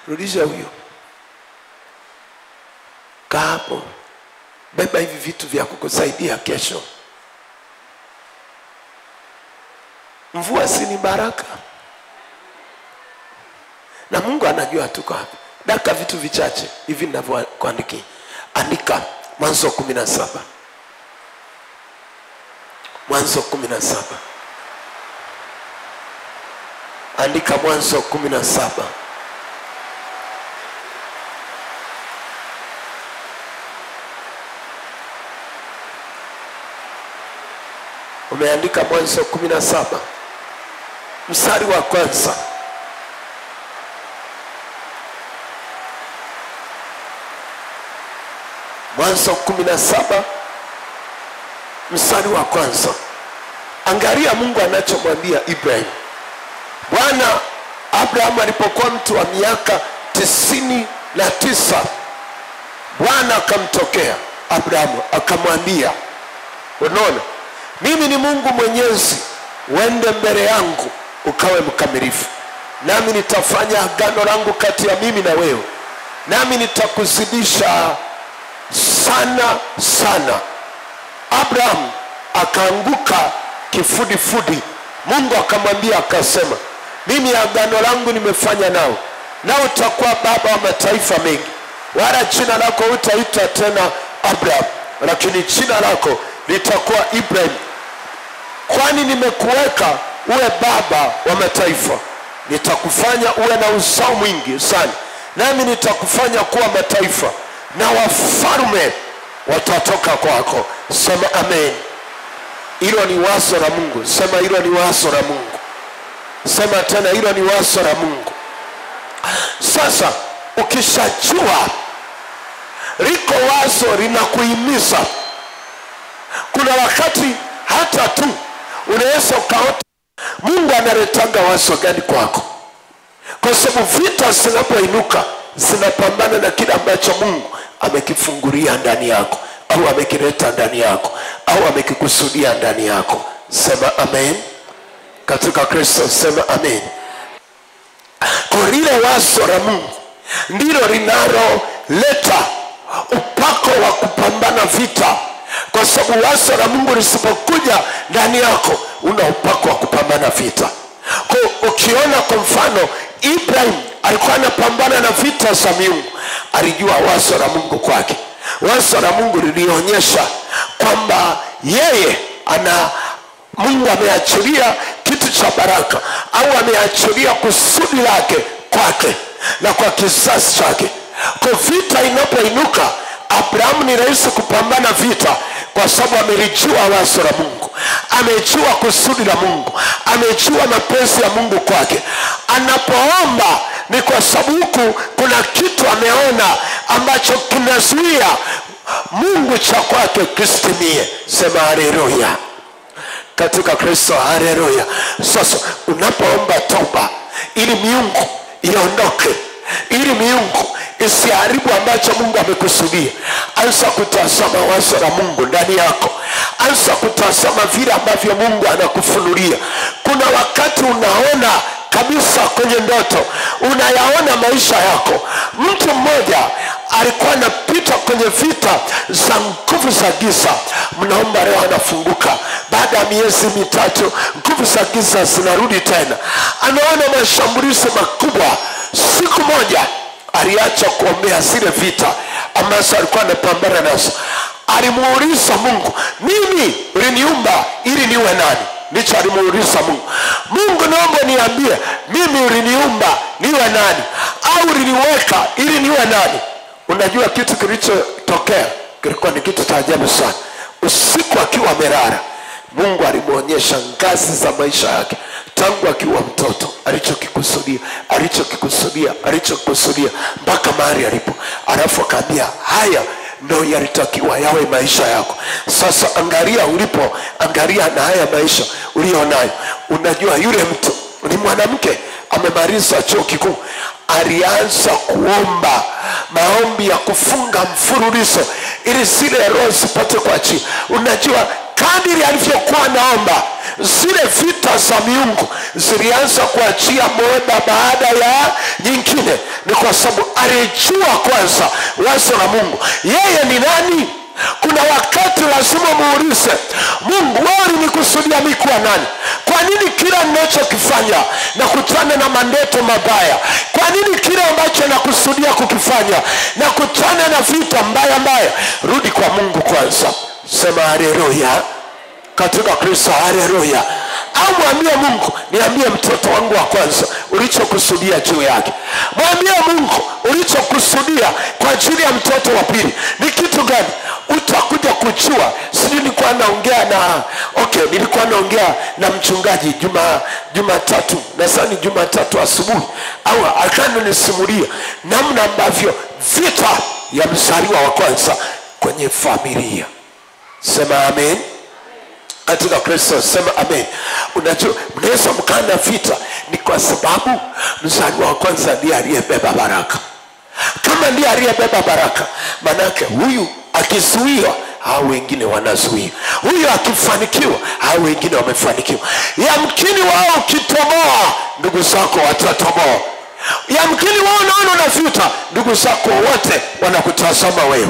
[SPEAKER 1] Rudisha huyo. Kaa hapo. Beba hivi vitu vya kukusaidia kesho. Mvua si ni baraka. Na Mungu anajua tuko hapa. Daka vitu vichache hivi ninavyokuandikia. Andika Mwanzo 17. Mwanzo 17. Andika Mwanzo 17. Umeandika Mwanzo 17 mstari wa kwanza. Mwanzo 17 mstari wa kwanza. Angalia Mungu anachomwambia Ibrahim. Bwana Abraham alipokuwa mtu wa miaka 99, Bwana akamtokea Abraham akamwambia, unaona, mimi ni Mungu Mwenyezi, uende mbele yangu ukawe mkamilifu, nami nitafanya agano langu kati ya mimi na wewe, nami nitakuzidisha sana sana. Abraham akaanguka kifudifudi. Mungu akamwambia akasema, mimi agano langu nimefanya nao, na utakuwa baba wa mataifa mengi, wala jina lako utaitwa tena Abraham, lakini jina lako litakuwa Ibrahim, kwani nimekuweka uwe baba wa mataifa. Nitakufanya uwe na uzao mwingi sana, nami nitakufanya kuwa mataifa, na wafalme watatoka kwako. Sema amen. Hilo ni wazo la Mungu. Sema hilo ni wazo la Mungu. Sema tena hilo ni wazo la Mungu. Sasa ukishajua liko wazo linakuhimiza, kuna wakati hata tu unaweza ukaota Mungu analetanga wazo gani kwako, kwa sababu vita zinapoinuka zinapambana na kile ambacho Mungu amekifungulia ndani yako, au amekileta ndani yako, au amekikusudia ndani yako. Sema amen katika Kristo. Sema amen. Kwa lile wazo la Mungu ndilo linaloleta upako wa kupambana vita, kwa sababu wazo la Mungu lisipokuja ndani yako una upako wa kupambana vita. Kwa ukiona kwa mfano Ibrahim alikuwa anapambana na vita za miungu, alijua wazo la Mungu kwake. Wazo la Mungu lilionyesha kwamba yeye Mungu ameachilia kitu cha baraka, au ameachilia kusudi lake kwake na kwa kizazi chake. Kwa vita inapoinuka, Abraham ni rahisi kupambana vita, kwa sababu amelijua wazo la Mungu, amejua kusudi la Mungu, amejua mapenzi ya Mungu kwake. Anapoomba ni kwa sababu kuna kitu ameona ambacho kinazuia Mungu cha kwake kistimie. Sema haleluya katika Kristo. Haleluya. Sasa unapoomba toba ili miungu iondoke, ili miungu isiharibu ambacho Mungu amekusudia, anza kutazama wazo la Mungu ndani yako. Anza kutazama vile ambavyo Mungu anakufunulia. Kuna wakati unaona kabisa kwenye ndoto, unayaona maisha yako. Mtu mmoja alikuwa anapita kwenye vita za nguvu za giza. Mnaomba leo anafunguka. Baada ya miezi mitatu nguvu za giza zinarudi tena. Anaona mashambulizi makubwa. Siku moja aliacha kuombea zile vita ambazo alikuwa anapambana nazo. Alimuuliza Mungu, mimi uliniumba ili niwe nani? Nicho alimuuliza Mungu. Mungu, naomba niambie, mimi uliniumba niwe nani? Au uliniweka ili niwe nani? Unajua kitu kilichotokea kilikuwa ni kitu cha ajabu sana. Usiku akiwa amelala, Mungu alimuonyesha ngazi za maisha yake tangu akiwa mtoto, alichokikusudia mpaka mahali alipo. Alafu akaambia, haya ndio yalitakiwa yawe maisha yako. Sasa angalia ulipo, angalia na haya maisha ulionayo. Unajua yule mtu ni mwanamke amemaliza chuo kikuu, alianza kuomba maombi ya kufunga mfululizo ili zile roho zipate kuachia. Unajua kadiri alivyokuwa naomba, zile vita za miungu zilianza kuachia moja baada ya nyingine. Ni kwa sababu alijua kwanza wazo la Mungu, yeye ni nani. Kuna wakati lazima muulize Mungu, wewe ulikusudia mimi kuwa nani? Kwa nini kila ninachokifanya nakutana na mandeto mabaya? Kwa nini kila ambacho nakusudia kukifanya nakutana na vita mbaya? Rudi kwa Mungu kwanza. Sema haleluya katika Kristo, haleluya. Au mwambie Mungu, niambie mtoto wangu wa kwanza ulichokusudia juu yake. Mwambie Mungu ulichokusudia kwa ajili ya mtoto wa pili ni kitu gani? Utakuja kujua. Sisi nilikuwa naongea na mchungaji Jumatatu, nadhani Jumatatu asubuhi, au akanisimulia namna ambavyo vita ya mzaliwa wa kwanza kwenye familia. Sema amen katika Kristo, sema amen. Unajua mnaweza mkana vita ni kwa sababu mzaliwa wa kwanza ndiye aliyebeba baraka. Kama ndiye aliyebeba baraka, manake huyu akizuiwa hao wengine wanazuia, huyu akifanikiwa hao wengine wamefanikiwa. Yamkini wao ukitoboa, ndugu zako watatoboa. Yamkini wao unaona vita, ndugu zako wote wanakutazama wewe.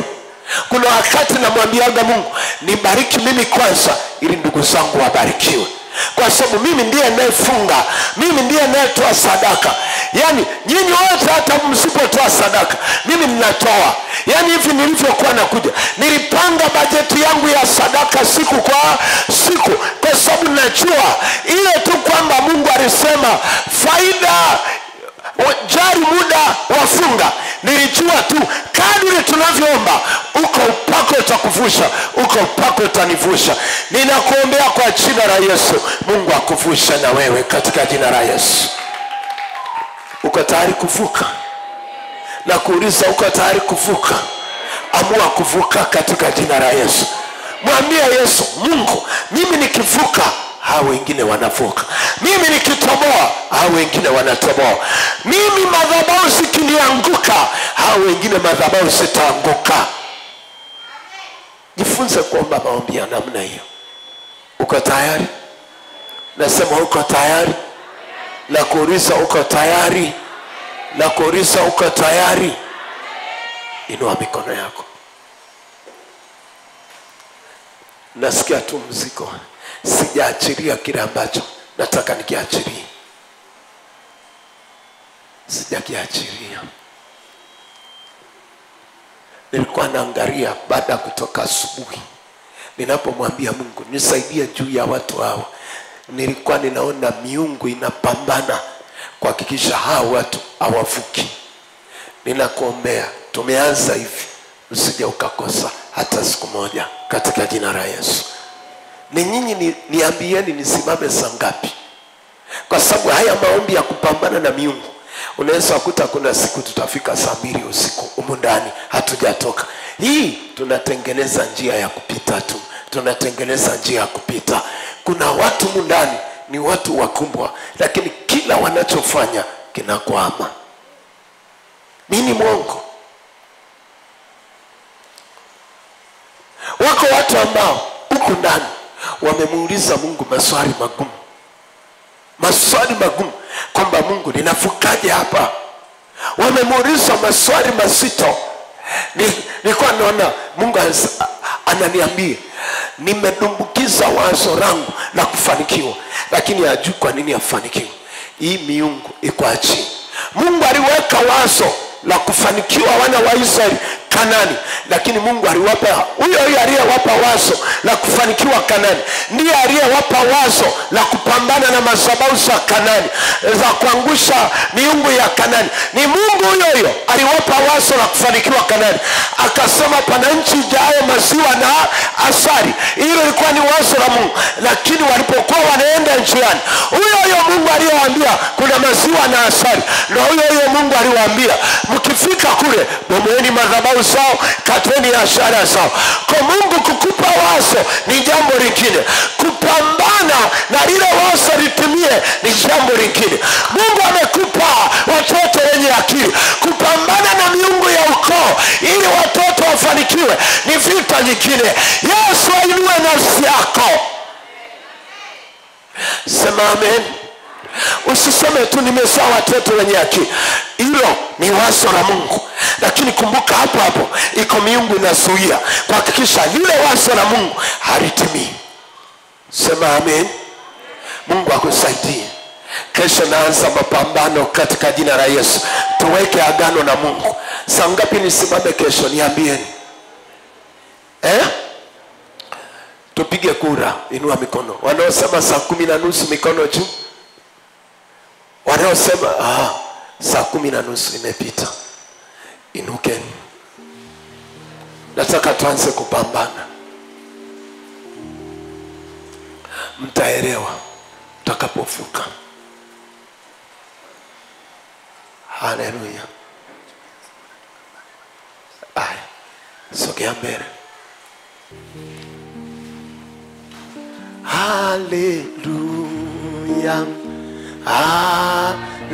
[SPEAKER 1] Kuna wakati namwambiaga Mungu, nibariki mimi kwanza ili ndugu zangu wabarikiwe. Kwa sababu mimi ndiye ninayefunga, mimi ndiye ninayetoa sadaka. Yani nyinyi wote hata msipotoa sadaka, mimi ninatoa. Yani hivi nilivyokuwa nakuja, nilipanga bajeti yangu ya sadaka siku kwa siku, kwa sababu najua ile tu kwamba Mungu alisema faida jari muda wafunga. Nilijua tu kadiri tunavyoomba, uko upako utakuvusha, uko upako utanivusha. Ninakuombea kwa jina la Yesu, Mungu akuvusha na wewe katika jina la Yesu. Uko tayari kuvuka? Na kuuliza, uko tayari kuvuka? Amua kuvuka katika jina la Yesu. Mwambie Yesu, Mungu, mimi nikivuka hao wengine wanavuka. Mimi nikitoboa hao wengine wanatoboa. Mimi madhabahu zikinianguka hao wengine madhabahu zitaanguka. Jifunze kuomba maombi ya namna hiyo. Uko tayari? Nasema uko tayari? Na kuuliza, uko tayari? Na kuuliza, uko tayari? Inua mikono yako. Nasikia tu mzigo. Sijaachilia kile ambacho nataka nikiachilie. Sijakiachilia. Nilikuwa naangalia baada kutoka asubuhi, ninapomwambia Mungu nisaidie juu ya watu hao, nilikuwa ninaona miungu inapambana kuhakikisha hao watu hawavuki. Ninakuombea, tumeanza hivi, usije ukakosa hata siku moja katika jina la Yesu. Ni nyinyi niambieni nisimame saa ngapi? Kwa sababu haya maombi ya kupambana na miungu, unaweza kukuta kuna siku tutafika saa 2 usiku humu ndani hatujatoka. Hii tunatengeneza njia ya kupita tu. Tunatengeneza njia ya kupita. Kuna watu humu ndani ni watu wakubwa, lakini kila wanachofanya kinakwama. Mimi mwongo? Wako watu ambao huko ndani wamemuuliza Mungu maswali magumu kwamba Mungu ninafukaje hapa. Wamemuuliza maswali mazito, Nilikuwa naona Mungu ananiambia nimedumbukiza wazo langu la kufanikiwa, lakini hajui kwa nini afanikiwe. Hii miungu iko chini. Mungu aliweka wazo la kufanikiwa wana wa Israeli Kanani, lakini Mungu aliwapa huyo aliyewapa wazo la kufanikiwa Kanani ndiye aliyewapa wazo la kupambana na madhabahu za Kanani, za kuangusha miungu ya Kanani. Ni Mungu huyo aliwapa wazo la kufanikiwa Kanani, akasema pana nchi ijayo maziwa na asali. Hilo lilikuwa ni wazo la Mungu, lakini walipokuwa wanaenda njiani, huyo Mungu aliyewaambia kuna maziwa na asali, na huyo Mungu aliwaambia mkifika kule bomoeni madhabahu zao, kateni ashara zao. Kwa Mungu kukupa wazo ni jambo lingine, kupambana na lile wazo litimie ni jambo lingine. Mungu amekupa watoto wenye akili, kupambana na miungu ya ukoo ili watoto wafanikiwe ni vita nyingine. Yesu ainue nafsi yako. Sema amen. Usiseme tu nimezaa watoto wenye akili. Hilo ni wazo la Mungu, lakini kumbuka hapo hapo iko miungu inazuia kuhakikisha lile wazo la Mungu halitimii. Sema amen. Mungu akusaidie. Kesho naanza mapambano katika jina la Yesu. Tuweke agano na Mungu. Saa ngapi nisimame kesho? Niambieni. Tupige kura. Inua mikono. Wanaosema saa 10:30 mikono juu. Wanaosema saa 10:30 imepita, inukeni. Nataka tuanze kupambana. Mtaelewa tutakapofuka. Haleluya. Sogea mbele. Haleluya. Haleluya.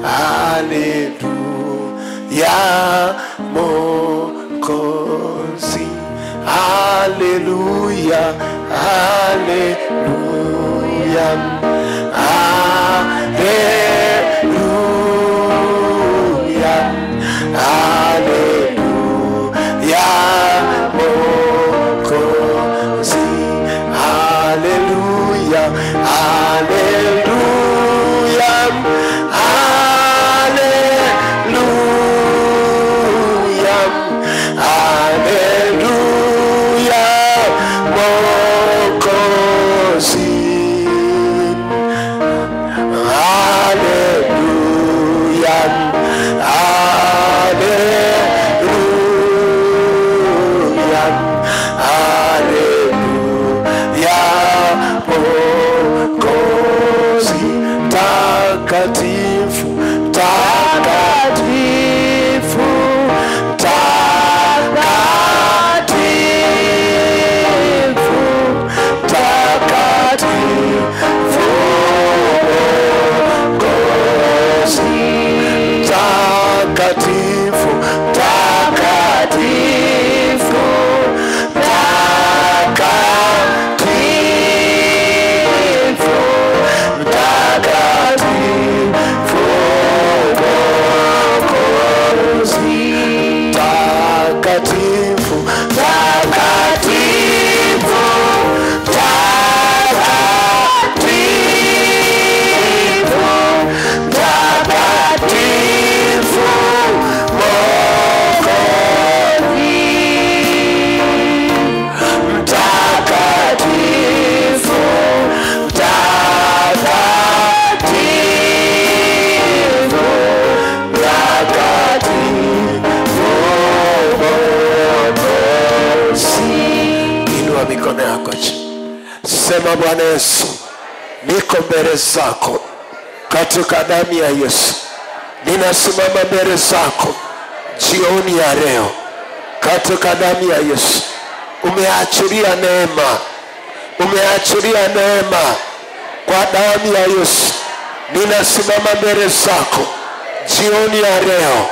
[SPEAKER 1] Haleluya. Mwokozi. Haleluya. Haleluya. Haleluya. Haleluya. Mwokozi. Haleluya. Haleluya. Haleluya. Haleluya. Mwokozi. Haleluya. Haleluya. Haleluya. Mwokozi. Takatifu, takatifu, takatifu, takatifu, Mwokozi. Takatifu, takatifu, takatifu, takatifu, Mwokozi. Takatifu, takatifu, takatifu, takatifu, Mwokozi. Mtakatifu, mtakatifu, mtakatifu, Mwokozi. Inua mikono yako chini. Sema Bwana Yesu, niko mbele zako katika damu ya Yesu. Ninasimama mbele zako jioni ya leo katika damu ya Yesu. Umeachilia neema, umeachilia neema kwa damu ya Yesu. Ninasimama mbele zako jioni ya leo